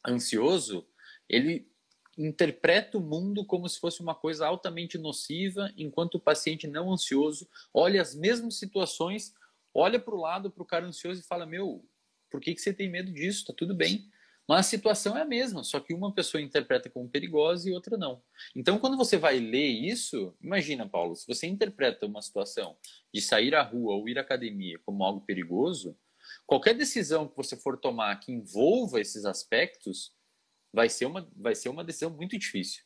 ansioso, ele interpreta o mundo como se fosse uma coisa altamente nociva, enquanto o paciente não ansioso olha as mesmas situações, olha para o lado, para o cara ansioso e fala, meu, por que você tem medo disso? Está tudo bem. Mas a situação é a mesma, só que uma pessoa interpreta como perigosa e outra não. Então, quando você vai ler isso, imagina, Paulo, se você interpreta uma situação de sair à rua ou ir à academia como algo perigoso, qualquer decisão que você for tomar que envolva esses aspectos vai ser uma decisão muito difícil.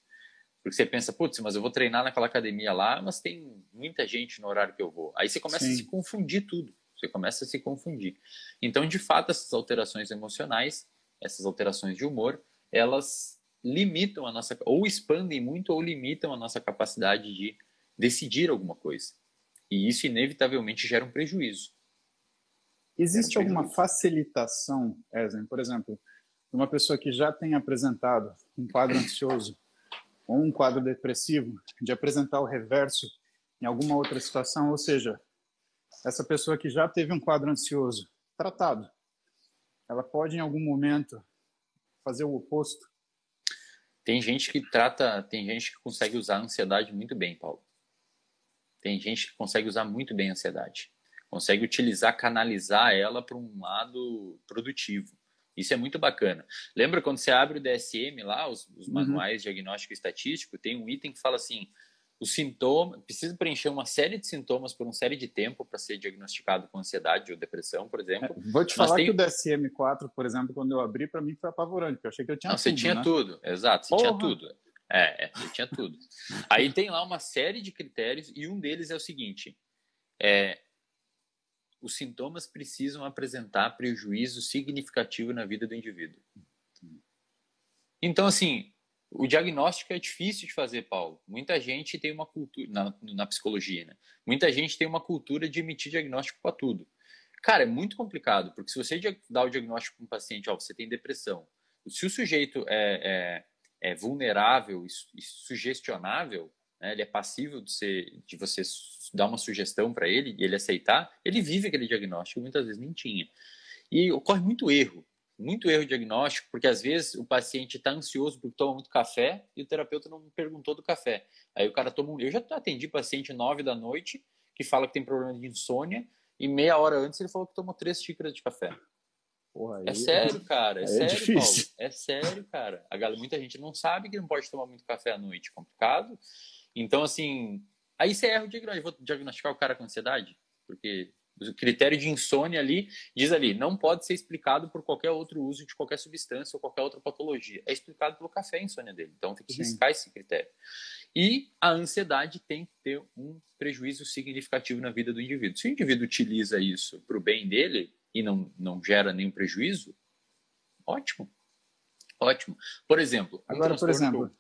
Porque você pensa, putz, mas eu vou treinar naquela academia lá, mas tem muita gente no horário que eu vou. Aí você começa a se confundir tudo. Você começa a se confundir. Então, de fato, essas alterações emocionais, essas alterações de humor, elas limitam a nossa, ou expandem muito ou limitam a nossa capacidade de decidir alguma coisa. E isso inevitavelmente gera um prejuízo. Existe alguma facilitação, Ezen, por exemplo, uma pessoa que já tem apresentado um quadro ansioso ou um quadro depressivo, de apresentar o reverso em alguma outra situação, ou seja, essa pessoa que já teve um quadro ansioso tratado, ela pode em algum momento fazer o oposto? Tem gente que consegue usar a ansiedade muito bem, Paulo. Tem gente que consegue usar muito bem a ansiedade. Consegue utilizar, canalizar ela para um lado produtivo. Isso é muito bacana. Lembra quando você abre o DSM lá, os manuais diagnóstico e estatístico, tem um item que fala assim, o sintoma, precisa preencher uma série de sintomas por uma série de tempo para ser diagnosticado com ansiedade ou depressão, por exemplo. Vou te falar que o DSM-4, por exemplo, quando eu abri, para mim foi apavorante, porque eu achei que eu tinha tudo. Você tinha, né? Tudo, exato, você tinha tudo. Você tinha tudo. Aí tem lá uma série de critérios e um deles é o seguinte, os sintomas precisam apresentar prejuízo significativo na vida do indivíduo. Então, assim, o diagnóstico é difícil de fazer, Paulo. Muita gente tem uma cultura, na psicologia, né? Muita gente tem uma cultura de emitir diagnóstico para tudo. Cara, é muito complicado, porque se você dá o diagnóstico para um paciente, você tem depressão, se o sujeito é vulnerável e sugestionável, né, ele é passível de você dar uma sugestão para ele e ele aceitar, ele vive aquele diagnóstico, muitas vezes nem tinha. E ocorre muito erro diagnóstico, porque às vezes o paciente está ansioso porque toma muito café e o terapeuta não perguntou do café. Aí o cara toma Eu já atendi paciente 9 da noite que fala que tem problema de insônia e meia hora antes ele falou que tomou 3 xícaras de café. Porra, é sério, cara. É sério, difícil. Paulo. É sério, cara. Muita gente não sabe que não pode tomar muito café à noite. Complicado. Então, assim... Aí você erra o diagnóstico. Vou diagnosticar o cara com ansiedade? Porque o critério de insônia ali, diz ali, não pode ser explicado por qualquer outro uso de qualquer substância ou qualquer outra patologia. É explicado pelo café a insônia dele. Então tem que riscar esse critério. E a ansiedade tem que ter um prejuízo significativo na vida do indivíduo. Se o indivíduo utiliza isso para o bem dele e não gera nenhum prejuízo, ótimo. Ótimo. Por exemplo, Agora, por exemplo...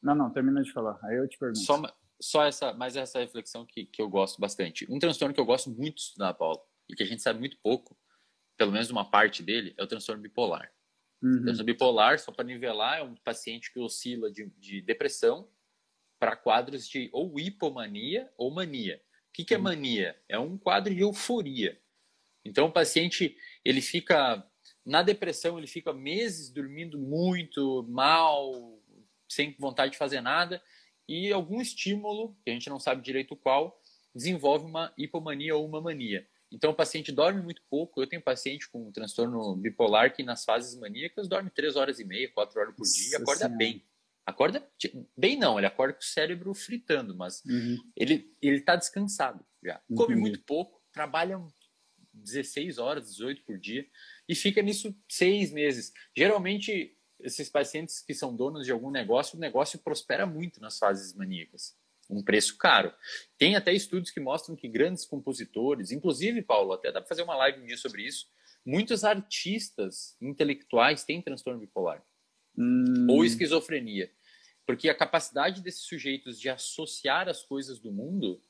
Não, termina de falar. Aí eu te pergunto. Só essa reflexão que eu gosto bastante. Um transtorno que eu gosto muito de estudar, Paulo, e que a gente sabe muito pouco, pelo menos uma parte dele, é o transtorno bipolar. O transtorno bipolar, só para nivelar, é um paciente que oscila de depressão para quadros de ou hipomania ou mania. O que é mania? É um quadro de euforia. Então, o paciente, ele fica... Na depressão, ele fica meses dormindo muito, mal, sem vontade de fazer nada, e algum estímulo, que a gente não sabe direito qual, desenvolve uma hipomania ou uma mania. Então, o paciente dorme muito pouco. Eu tenho paciente com transtorno bipolar que, nas fases maníacas, dorme 3 horas e meia, 4 horas por dia e acorda bem. Acorda bem não, ele acorda com o cérebro fritando, mas ele está descansado já. Come muito pouco, trabalha 16 horas, 18 por dia e fica nisso 6 meses. Geralmente, esses pacientes que são donos de algum negócio, o negócio prospera muito nas fases maníacas. Um preço caro. Tem até estudos que mostram que grandes compositores, inclusive, Paulo, até dá para fazer uma live um dia sobre isso, muitos artistas intelectuais têm transtorno bipolar ou esquizofrenia. Porque a capacidade desses sujeitos de associar as coisas do mundo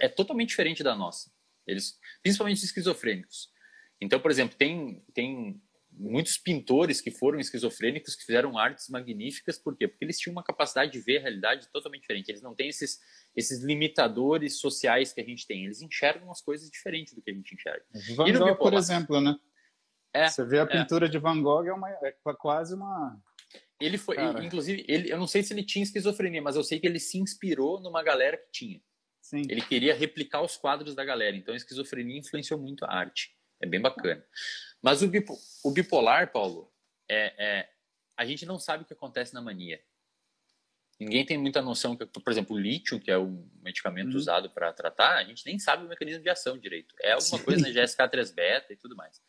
é totalmente diferente da nossa. Eles, principalmente esquizofrênicos. Então, por exemplo, tem muitos pintores que foram esquizofrênicos que fizeram artes magníficas. Por quê? Porque eles tinham uma capacidade de ver a realidade totalmente diferente. Eles não têm esses limitadores sociais que a gente tem. Eles enxergam as coisas diferentes do que a gente enxerga. Van Gogh, por exemplo, né? Você vê a pintura de Van Gogh, é quase uma... Ele foi, inclusive, eu não sei se ele tinha esquizofrenia, mas eu sei que ele se inspirou numa galera que tinha. Sim. Ele queria replicar os quadros da galera. Então, a esquizofrenia influenciou muito a arte. É bem bacana. Mas o bipolar, Paulo, a gente não sabe o que acontece na mania. Ninguém tem muita noção que, por exemplo, o lítio, que é um medicamento usado para tratar, a gente nem sabe o mecanismo de ação direito. É alguma coisa na GSK3-beta e tudo mais.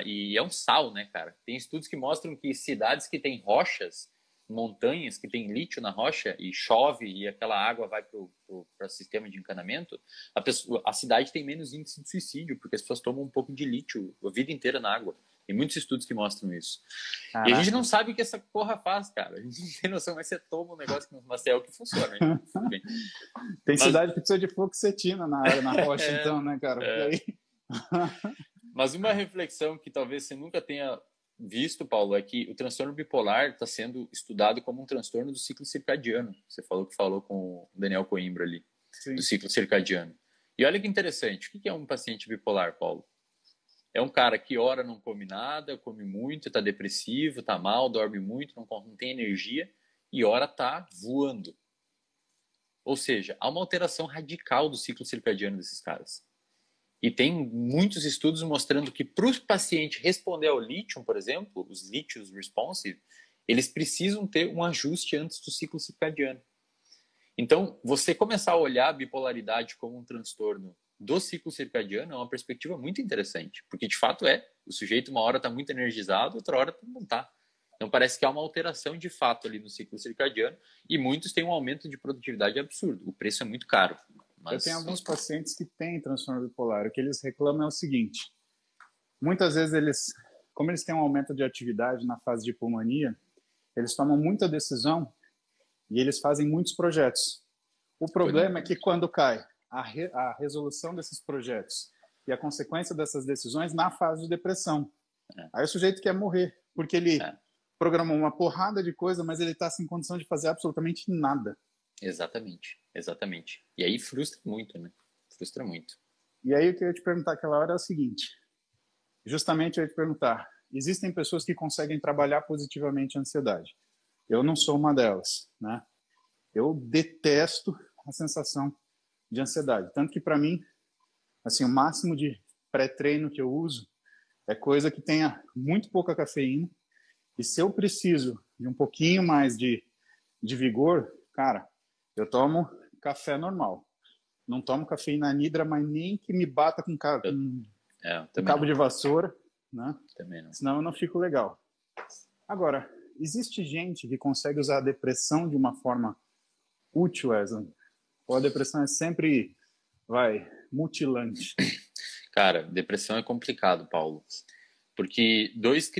E é um sal, né, cara? Tem estudos que mostram que cidades que têm rochas, montanhas que tem lítio na rocha e chove e aquela água vai para o sistema de encanamento, a cidade tem menos índice de suicídio, porque as pessoas tomam um pouco de lítio a vida inteira na água. Tem muitos estudos que mostram isso. Caraca. E a gente não sabe o que essa porra faz, cara. A gente não tem noção, mas você toma um negócio que não é o que funciona. Tem cidade que precisa de fluoxetina na rocha, então, né, cara? Mas uma reflexão que talvez você nunca tenha visto, Paulo, é que o transtorno bipolar está sendo estudado como um transtorno do ciclo circadiano. Você falou com o Daniel Coimbra ali, do ciclo circadiano. E olha que interessante, o que é um paciente bipolar, Paulo? É um cara que ora não come nada, come muito, está depressivo, está mal, dorme muito, não tem energia, e ora está voando. Ou seja, há uma alteração radical do ciclo circadiano desses caras. E tem muitos estudos mostrando que para o paciente responder ao lítio, por exemplo, os lítios responsive, eles precisam ter um ajuste antes do ciclo circadiano. Então, você começar a olhar a bipolaridade como um transtorno do ciclo circadiano é uma perspectiva muito interessante, porque de fato o sujeito uma hora está muito energizado, outra hora não está. Então parece que há uma alteração de fato ali no ciclo circadiano e muitos têm um aumento de produtividade absurdo. O preço é muito caro. Mas... Eu tenho alguns pacientes que têm transtorno bipolar. O que eles reclamam é o seguinte: muitas vezes como eles têm um aumento de atividade na fase de hipomania, eles tomam muita decisão e eles fazem muitos projetos. O problema é que quando cai a resolução desses projetos e a consequência dessas decisões na fase de depressão, aí o sujeito quer morrer, porque ele programou uma porrada de coisa, mas ele está sem condição de fazer absolutamente nada. Exatamente. E aí frustra muito, né? Frustra muito. E aí o que eu ia te perguntar aquela hora é o seguinte, justamente eu ia te perguntar, existem pessoas que conseguem trabalhar positivamente a ansiedade. Eu não sou uma delas, né? Eu detesto a sensação de ansiedade. Tanto que, para mim, assim, o máximo de pré-treino que eu uso é coisa que tenha muito pouca cafeína. E se eu preciso de um pouquinho mais de vigor, cara, eu tomo café normal. Não tomo cafeína anidra, mas nem que me bata com cabo de vassoura, né? Também não. Senão eu não fico legal. Agora, existe gente que consegue usar a depressão de uma forma útil, Wesley. Ou a depressão é sempre, mutilante? Cara, depressão é complicado, Paulo, porque dois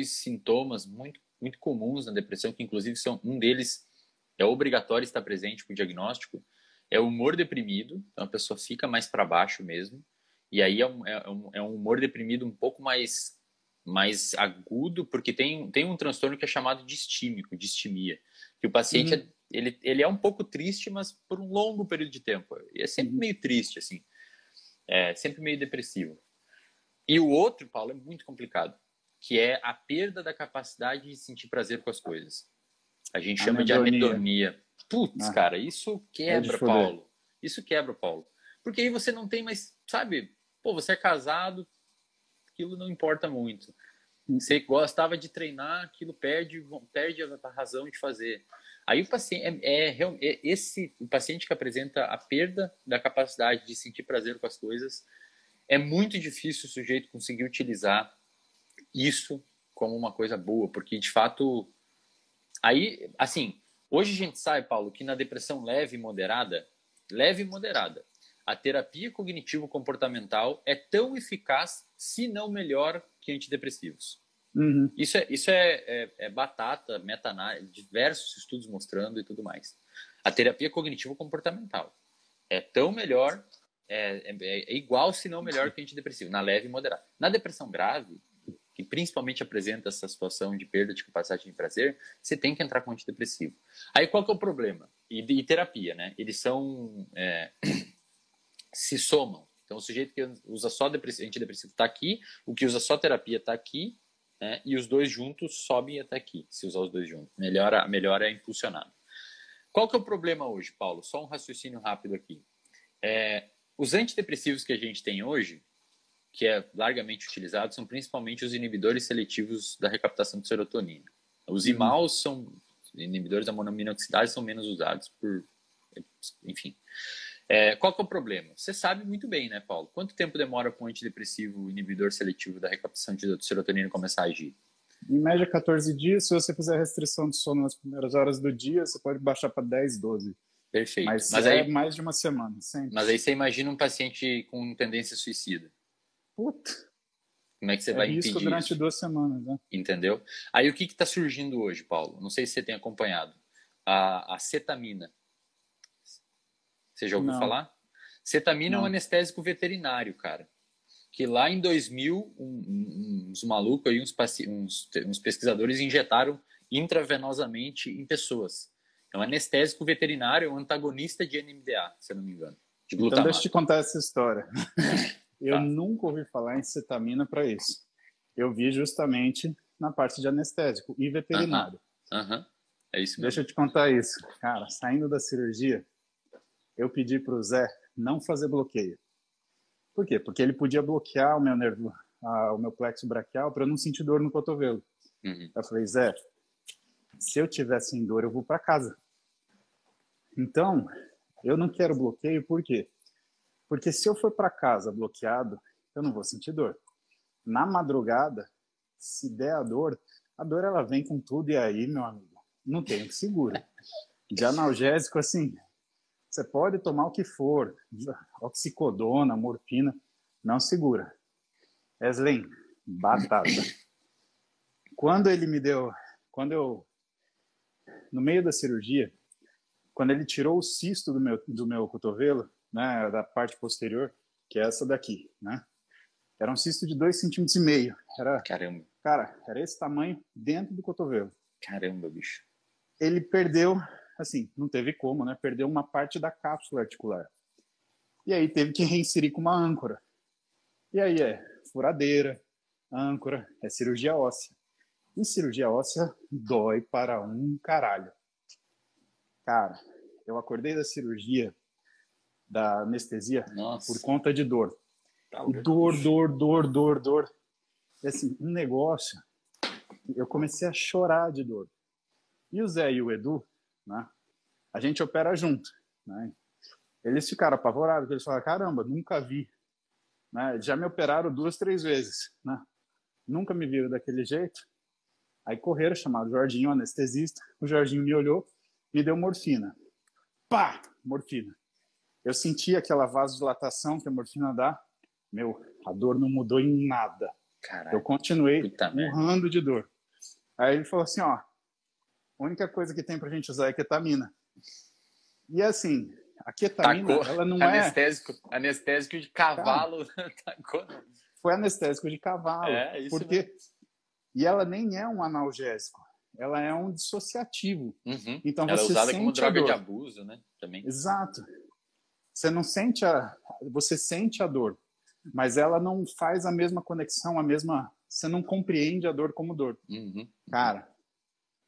sintomas muito comuns na depressão, que inclusive um deles é obrigatório estar presente para o diagnóstico, é o humor deprimido, então a pessoa fica mais para baixo mesmo, e aí é um humor deprimido um pouco mais agudo, porque tem um transtorno que é chamado distímico, distimia, que o paciente ele é um pouco triste, mas por um longo período de tempo, e é sempre meio triste, assim, é sempre meio depressivo. E o outro, Paulo, é muito complicado, que é a perda da capacidade de sentir prazer com as coisas. A gente chama de anedonia. Putz, cara, isso quebra, Paulo. Isso quebra, Paulo. Porque aí você não tem mais, sabe? Pô, você é casado, aquilo não importa muito. Você gostava de treinar, aquilo perde a razão de fazer. Aí o paciente o paciente que apresenta a perda da capacidade de sentir prazer com as coisas, é muito difícil o sujeito conseguir utilizar isso como uma coisa boa, porque de fato aí, assim, hoje a gente sabe, Paulo, que na depressão leve e moderada, a terapia cognitivo-comportamental é tão eficaz, se não melhor, que antidepressivos. Isso é batata, meta-análise, diversos estudos mostrando e tudo mais. A terapia cognitivo-comportamental é tão melhor, é igual, se não melhor, que antidepressivo, na leve e moderada. Na depressão grave, que principalmente apresenta essa situação de perda de capacidade de prazer, você tem que entrar com antidepressivo. Aí qual que é o problema? E terapia, né? Eles se somam. Então o sujeito que usa só antidepressivo está aqui, o que usa só terapia está aqui, né? E os dois juntos sobem até aqui, se usar os dois juntos. Melhor é impulsionado. Qual que é o problema hoje, Paulo? Só um raciocínio rápido aqui. Os antidepressivos que a gente tem hoje, que é largamente utilizado, são principalmente os inibidores seletivos da recaptação de serotonina. Os IMAUs são inibidores da monoaminoxidase, são menos usados enfim. Qual que é o problema? Você sabe muito bem, né, Paulo? Quanto tempo demora para um antidepressivo inibidor seletivo da recaptação de serotonina começar a agir? Em média, 14 dias. Se você fizer restrição de sono nas primeiras horas do dia, você pode baixar para 10, 12. Perfeito. Mas aí, mais de uma semana, sempre. Mas aí você imagina um paciente com tendência suicida. Puta. Como é que você vai impedir risco durante isso? 2 semanas, né? Entendeu? Aí o que está surgindo hoje, Paulo? Não sei se você tem acompanhado. A cetamina. Você já ouviu falar? Cetamina é um anestésico veterinário, cara. Que lá em 2000, uns malucos aí, uns pesquisadores injetaram intravenosamente em pessoas. É um anestésico veterinário, é um antagonista de NMDA, se eu não me engano. De glutamato. Então deixa eu te contar essa história. Eu nunca ouvi falar em cetamina para isso. Eu vi justamente na parte de anestésico e veterinário. É isso mesmo. Deixa eu te contar isso. Cara, saindo da cirurgia, eu pedi para o Zé não fazer bloqueio. Por quê? Porque ele podia bloquear o meu nervo, o meu plexo braquial, para eu não sentir dor no cotovelo. Eu falei, Zé, se eu tiver sem dor, eu vou para casa. Então, eu não quero bloqueio, por quê? Porque se eu for para casa bloqueado, eu não vou sentir dor. Na madrugada, se der a dor ela vem com tudo, e aí, meu amigo, não tem o que segura. De analgésico, assim, você pode tomar o que for, oxicodona, morfina, não segura. Wesley, batata. Quando ele me deu, no meio da cirurgia, quando ele tirou o cisto do meu cotovelo, né, da parte posterior, que é essa daqui, né? Era um cisto de 2,5 cm. Caramba. Cara, era esse tamanho dentro do cotovelo. Caramba, bicho. Ele perdeu, assim, não teve como, né? Perdeu uma parte da cápsula articular. E aí teve que reinserir com uma âncora. E aí furadeira, âncora, cirurgia óssea. E cirurgia óssea dói para um caralho. Cara, eu acordei da cirurgia, da anestesia, por conta de dor. Dor. E assim, um negócio, eu comecei a chorar de dor. E o Zé e o Edu, né, a gente opera junto, né? Eles ficaram apavorados, eles falaram, caramba, nunca vi. Né? Já me operaram 2, 3 vezes, né? Nunca me viram daquele jeito. Aí correram, chamaram o Jorginho, o anestesista. O Jorginho me olhou me deu morfina. Pá! Morfina. Eu senti aquela vasodilatação que a morfina dá. Meu, a dor não mudou em nada. Caraca, eu continuei urrando de dor. Aí ele falou assim, ó, a única coisa que tem pra gente usar é ketamina. E assim, a ketamina, ela não anestésico de cavalo. Tacou. Foi anestésico de cavalo. Isso porque mesmo. E ela nem é um analgésico, ela é um dissociativo. Então ela você é usada sente como droga a dor. de abuso, né? Também. Exato. Você não sente você sente a dor, mas ela não faz a mesma conexão, você não compreende a dor como dor. Cara,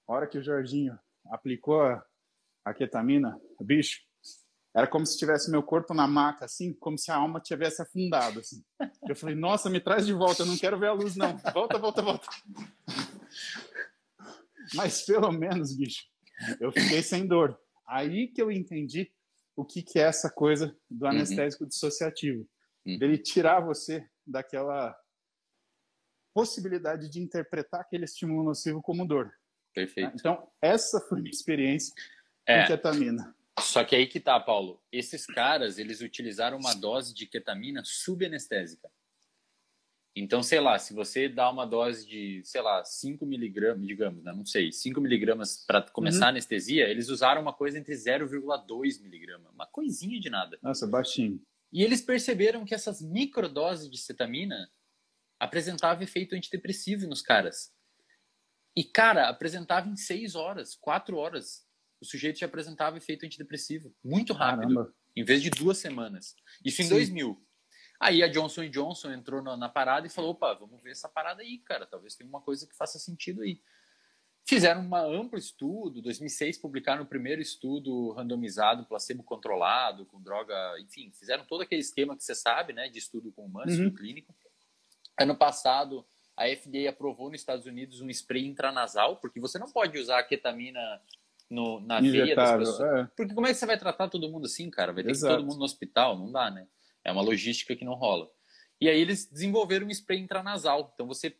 a hora que o Jorginho aplicou a ketamina, bicho, era como se tivesse meu corpo na maca, assim, como se a alma tivesse afundado, assim. Eu falei, nossa, me traz de volta, eu não quero ver a luz, não. Volta, volta, volta. Mas pelo menos, bicho, eu fiquei sem dor. Aí que eu entendi o que é essa coisa do anestésico dissociativo. Dele tirar você daquela possibilidade de interpretar aquele estímulo nocivo como dor. Perfeito. Então, essa foi a minha experiência com ketamina. Só que aí que tá, Paulo. Esses caras, eles utilizaram uma dose de ketamina subanestésica. Então, sei lá, se você dá uma dose de, sei lá, 5 miligramas, digamos, né? Não sei, 5 miligramas para começar a anestesia, eles usaram uma coisa entre 0,2 miligramas. Uma coisinha de nada. Nossa, baixinho. E eles perceberam que essas microdoses de cetamina apresentavam efeito antidepressivo nos caras. E, cara, apresentava em 6 horas, 4 horas. O sujeito já apresentava efeito antidepressivo. Muito rápido. Caramba. Em vez de 2 semanas. Isso em 2000. Aí a Johnson & Johnson entrou na parada e falou, opa, vamos ver essa parada aí, cara. Talvez tenha uma coisa que faça sentido aí. Fizeram um amplo estudo. Em 2006 publicaram o primeiro estudo randomizado, placebo-controlado, com droga... Enfim, fizeram todo aquele esquema que você sabe, né? De estudo com humanos, estudo clínico. Ano passado, a FDA aprovou nos Estados Unidos um spray intranasal, porque você não pode usar a ketamina na veia das pessoas. Porque como é que você vai tratar todo mundo assim, cara? Vai ter que ir todo mundo no hospital? Não dá, né? É uma logística que não rola. E aí eles desenvolveram um spray intranasal. Então você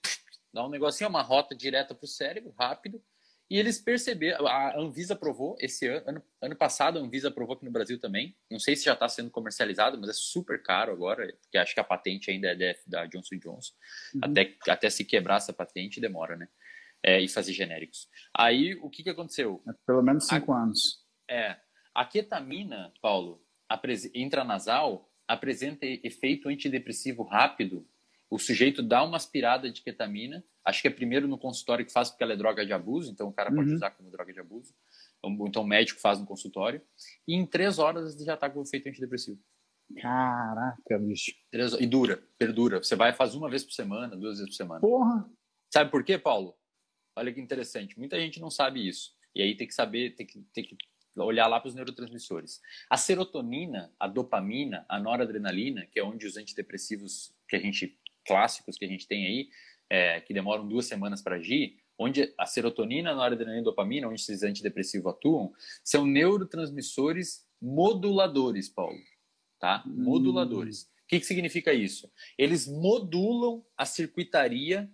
dá um negocinho, uma rota direta para o cérebro, rápido. E eles perceberam, a Anvisa aprovou esse ano passado, a Anvisa aprovou aqui no Brasil também. Não sei se já está sendo comercializado, mas é super caro agora, porque acho que a patente ainda é da Johnson & Johnson. Até se quebrar essa patente demora, né? E fazer genéricos. Aí, o que aconteceu? Pelo menos 5 anos. A ketamina, Paulo, intranasal, apresenta efeito antidepressivo rápido. O sujeito dá uma aspirada de ketamina, acho que é primeiro no consultório que faz porque ela é droga de abuso, então o cara pode usar como droga de abuso, então o médico faz no consultório, e em 3 horas já está com efeito antidepressivo. Caraca, bicho. E perdura. Você vai fazer 1 vez por semana, 2 vezes por semana. Porra! Sabe por quê, Paulo? Olha que interessante, muita gente não sabe isso, e aí tem que saber, tem que olhar lá para os neurotransmissores. A serotonina, a dopamina, a noradrenalina, que é onde os antidepressivos clássicos que a gente tem aí, que demoram 2 semanas para agir, onde a serotonina, a noradrenalina e a dopamina, onde esses antidepressivos atuam, são neurotransmissores moduladores, Paulo. Tá? Moduladores. O que significa isso? Eles modulam a circuitaria,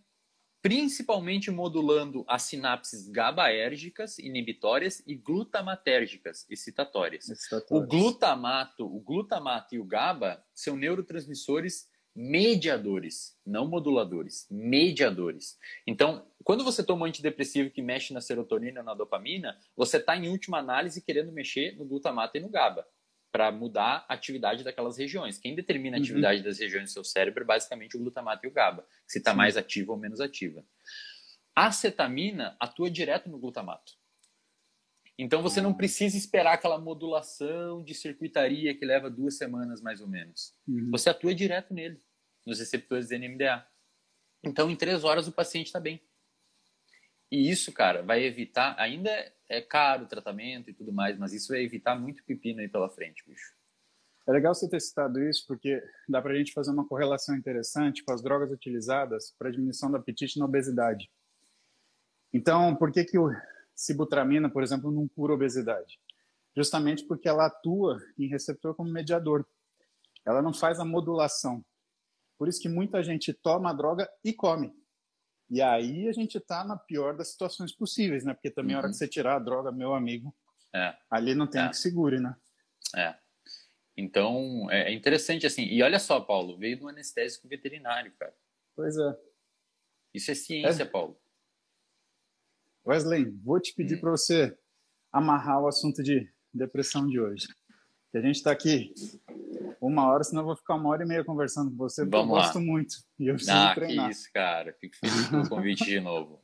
principalmente modulando as sinapses GABAérgicas, inibitórias, e glutamatérgicas, excitatórias. O glutamato e o GABA são neurotransmissores mediadores, não moduladores, mediadores. Então, quando você toma um antidepressivo que mexe na serotonina e na dopamina, você está, em última análise, querendo mexer no glutamato e no GABA, para mudar a atividade daquelas regiões. Quem determina a atividade das regiões do seu cérebro é basicamente o glutamato e o GABA, se está mais ativa ou menos ativa. A cetamina atua direto no glutamato. Então você não precisa esperar aquela modulação de circuitaria que leva 2 semanas mais ou menos. Você atua direto nele, nos receptores de NMDA. Então em 3 horas o paciente está bem. E isso, cara, vai evitar... Ainda é caro o tratamento e tudo mais, mas isso vai evitar muito pepino aí pela frente, bicho. É legal você ter citado isso, porque dá pra gente fazer uma correlação interessante com as drogas utilizadas para diminuição do apetite na obesidade. Então, por que o sibutramina, por exemplo, não cura obesidade? Justamente porque ela atua em receptor como mediador. Ela não faz a modulação. Por isso que muita gente toma a droga e come. E aí a gente está na pior das situações possíveis, né? Porque também a hora que você tirar a droga, meu amigo, É, Ali não tem o é, que segure, né? é. Então, é interessante assim. E olha só, Paulo, veio do anestésico veterinário, cara. Pois é. Isso é ciência, É, Paulo. Wesley, vou te pedir Hum, para você amarrar o assunto de depressão de hoje. Que a gente está aqui 1 hora, senão eu vou ficar 1 hora e meia conversando com você, porque eu vamos gosto lá. muito e eu preciso Ah, que treinar. isso, cara. Fico feliz pelo convite de novo.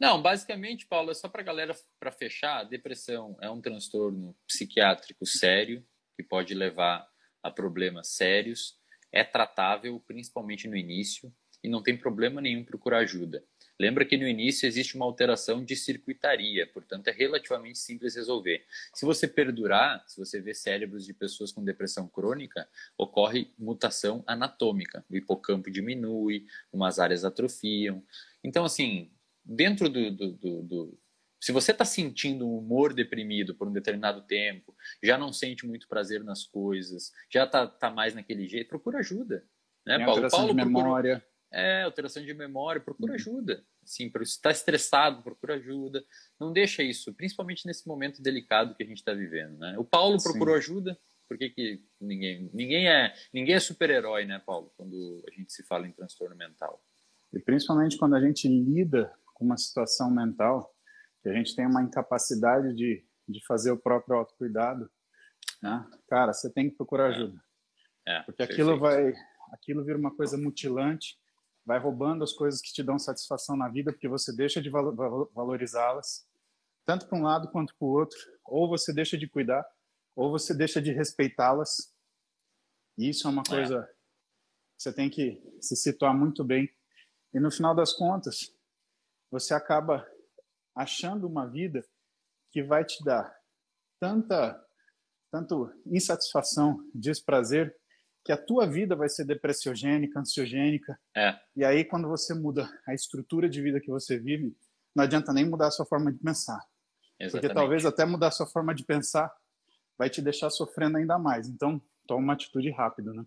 Não, basicamente, Paulo, é só para galera, para fechar, a depressão é um transtorno psiquiátrico sério que pode levar a problemas sérios, é tratável, principalmente no início, e não tem problema nenhum procurar ajuda. Lembra que no início existe uma alteração de circuitaria, portanto é relativamente simples resolver. Se você perdurar, se você vê cérebros de pessoas com depressão crônica, ocorre mutação anatômica. O hipocampo diminui, umas áreas atrofiam. Então, assim, dentro se você está sentindo um humor deprimido por um determinado tempo, já não sente muito prazer nas coisas, já tá mais naquele jeito, procura ajuda. Né, Tem Paulo? O alteração de Paulo procurou memória. alteração de memória, procura ajuda. Assim, se está estressado, procura ajuda. Não deixa isso, principalmente nesse momento delicado que a gente está vivendo. Né? O Paulo procurou Sim. ajuda. Por que ninguém é super-herói, né, Paulo? Quando a gente se fala em transtorno mental. E principalmente quando a gente lida com uma situação mental, que a gente tem uma incapacidade de fazer o próprio autocuidado, né? Cara, você tem que procurar ajuda. Porque Perfeito. aquilo vira uma coisa mutilante, vai roubando as coisas que te dão satisfação na vida, porque você deixa de valorizá-las, tanto para um lado quanto para o outro, ou você deixa de cuidar, ou você deixa de respeitá-las. E isso é uma coisa que você tem que se situar muito bem. E no final das contas, você acaba achando uma vida que vai te dar tanto insatisfação, desprazer, que a tua vida vai ser depressiogênica, ansiogênica. E aí, quando você muda a estrutura de vida que você vive, não adianta nem mudar a sua forma de pensar. Porque talvez Exatamente. até mudar a sua forma de pensar vai te deixar sofrendo ainda mais. Então, toma uma atitude rápida, né?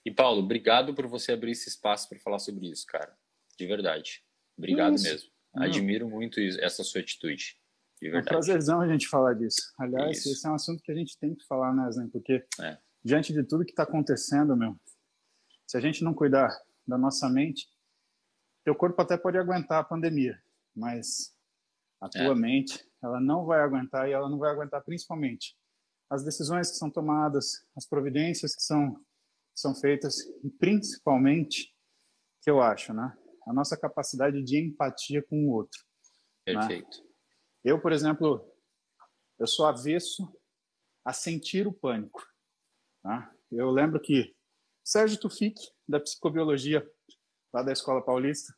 E, Paulo, obrigado por você abrir esse espaço para falar sobre isso, cara. De verdade. Que Obrigado isso? mesmo. Meu, Admiro muito essa sua atitude. De é um verdade. prazerzão a gente falar disso. Aliás, Isso. esse é um assunto que a gente tem que falar, né, Zen? Porque É. diante de tudo que está acontecendo, meu, se a gente não cuidar da nossa mente, teu corpo até pode aguentar a pandemia, mas a tua mente, ela não vai aguentar, e ela não vai aguentar principalmente as decisões que são tomadas, as providências que são feitas, e principalmente, que eu acho, né, a nossa capacidade de empatia com o outro, né? Perfeito. Eu, por exemplo, eu sou avesso a sentir o pânico, tá? Eu lembro que Sérgio Tufik, da psicobiologia, lá da Escola Paulista,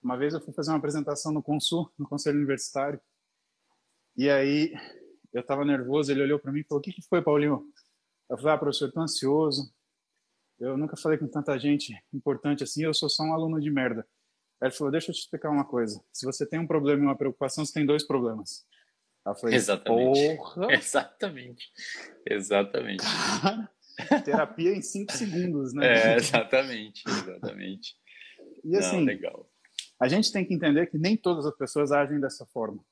uma vez eu fui fazer uma apresentação no Consul, no Conselho Universitário, e aí eu estava nervoso, ele olhou para mim e falou: "O que foi, Paulinho?" Eu falei: "Ah, professor, estou ansioso, eu nunca falei com tanta gente importante assim, eu sou só um aluno de merda." Aí ele falou: "Deixa eu te explicar uma coisa, se você tem um problema e uma preocupação, você tem dois problemas." Aí eu falei: Exatamente. "Porra!" Exatamente. Exatamente. Cara, terapia em 5 segundos, né? Exatamente. Exatamente. E Não, assim, legal. a gente tem que entender que nem todas as pessoas agem dessa forma.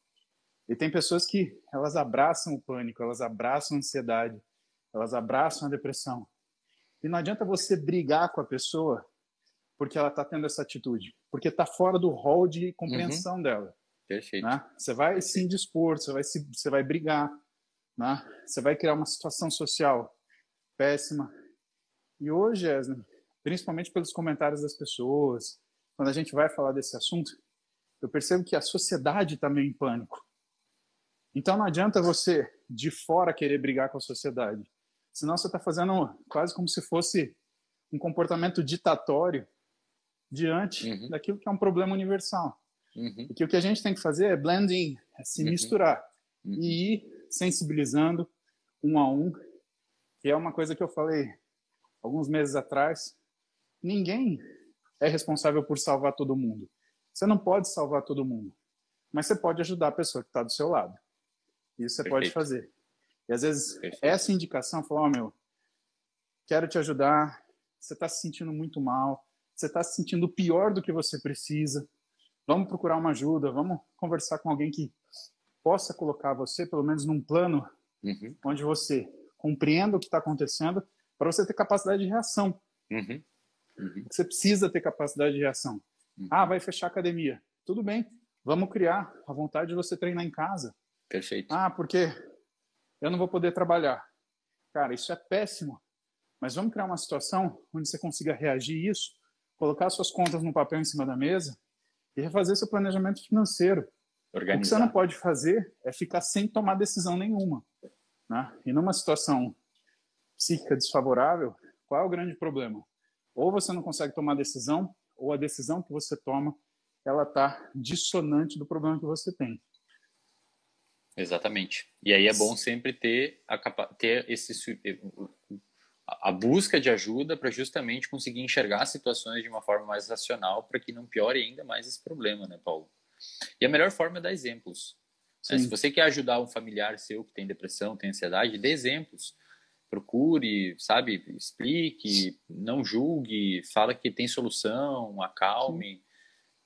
E tem pessoas que elas abraçam o pânico, elas abraçam a ansiedade, elas abraçam a depressão. E não adianta você brigar com a pessoa porque ela está tendo essa atitude, porque está fora do rol de Uhum. compreensão dela. Perfeito. Né? Você vai Perfeito. se indispor, você vai brigar, né? Você vai criar uma situação social péssima. E hoje, Esne, principalmente pelos comentários das pessoas, quando a gente vai falar desse assunto, eu percebo que a sociedade está meio em pânico. Então não adianta você, de fora, querer brigar com a sociedade. Senão você está fazendo quase como se fosse um comportamento ditatório diante daquilo que é um problema universal. E que o que a gente tem que fazer é blending, é se misturar e ir sensibilizando um a um, que é uma coisa que eu falei alguns meses atrás. Ninguém é responsável por salvar todo mundo. Você não pode salvar todo mundo, mas você pode ajudar a pessoa que está do seu lado. Isso você pode fazer. E às vezes essa indicação, falar: "Oh, meu, quero te ajudar, você está se sentindo muito mal, você está se sentindo pior do que você precisa, vamos procurar uma ajuda, vamos conversar com alguém que possa colocar você, pelo menos num plano, onde você compreenda o que está acontecendo, para você ter capacidade de reação. Você precisa ter capacidade de reação. Ah, vai fechar a academia. Tudo bem, vamos criar a vontade de você treinar em casa. Perfeito. Ah, porque eu não vou poder trabalhar. Cara, isso é péssimo. Mas vamos criar uma situação onde você consiga reagir a isso, colocar suas contas no papel em cima da mesa e refazer seu planejamento financeiro. Organizar. O que você não pode fazer é ficar sem tomar decisão nenhuma, né? E numa situação psíquica desfavorável, qual é o grande problema? Ou você não consegue tomar decisão, ou a decisão que você toma, ela está dissonante do problema que você tem. Exatamente. E aí é bom sempre ter a busca de ajuda para justamente conseguir enxergar situações de uma forma mais racional para que não piore ainda mais esse problema, né, Paulo? E a melhor forma é dar exemplos. Né? Se você quer ajudar um familiar seu que tem depressão, tem ansiedade, dê exemplos. Procure, sabe, explique, não julgue, fala que tem solução, acalme,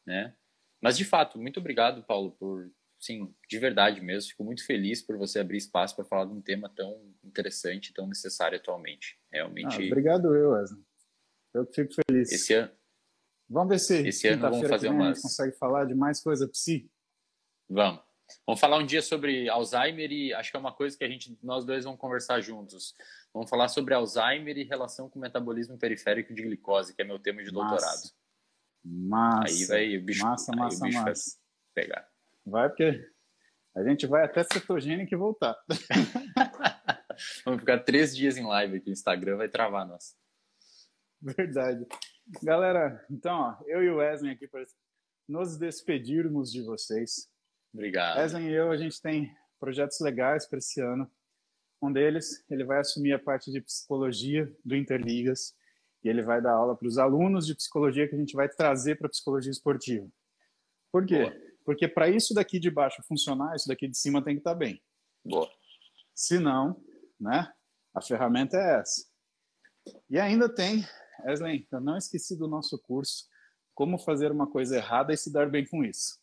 né? Mas, de fato, muito obrigado, Paulo, por, sim, de verdade mesmo, fico muito feliz por você abrir espaço para falar de um tema tão interessante, tão necessário atualmente. Realmente. Obrigado, Wesley. Eu que fico feliz. Esse ano. Vamos ver se esse ano vamos fazer a gente consegue falar de mais coisa psi. Vamos. Vamos falar um dia sobre Alzheimer e acho que é uma coisa que nós dois vamos conversar juntos. Vamos falar sobre Alzheimer e relação com o metabolismo periférico de glicose, que é meu tema de doutorado. Massa. Aí vai o bicho, vai pegar. Vai porque a gente vai até cetogênico e voltar. Vamos ficar 3 dias em live aqui, o Instagram vai travar nós. Verdade. Galera, então, ó, eu e o Wesley aqui para nos despedirmos de vocês. Obrigado. Wesley e eu, a gente tem projetos legais para esse ano. Um deles, ele vai assumir a parte de psicologia do Interligas e ele vai dar aula para os alunos de psicologia que a gente vai trazer para a psicologia esportiva. Por quê? Boa. Porque para isso daqui de baixo funcionar, isso daqui de cima tem que estar bem. Boa. Se não, né, a ferramenta é essa. E ainda tem, Wesley, eu não esqueci do nosso curso, como fazer uma coisa errada e se dar bem com isso.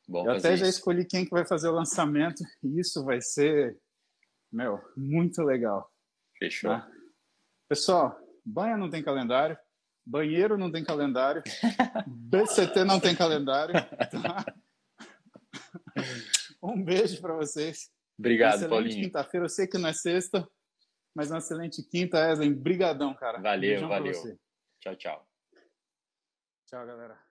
Bom, eu até já escolhi quem que vai fazer o lançamento e isso vai ser, muito legal. Fechou. Né? Pessoal, banha não tem calendário, banheiro não tem calendário, BCT não tem calendário. Tá? Um beijo para vocês. Obrigado, Paulinho. Quinta-feira, eu sei que não é sexta, mas uma excelente quinta, Wesley. Brigadão, cara. Valeu. Tchau, tchau. Tchau, galera.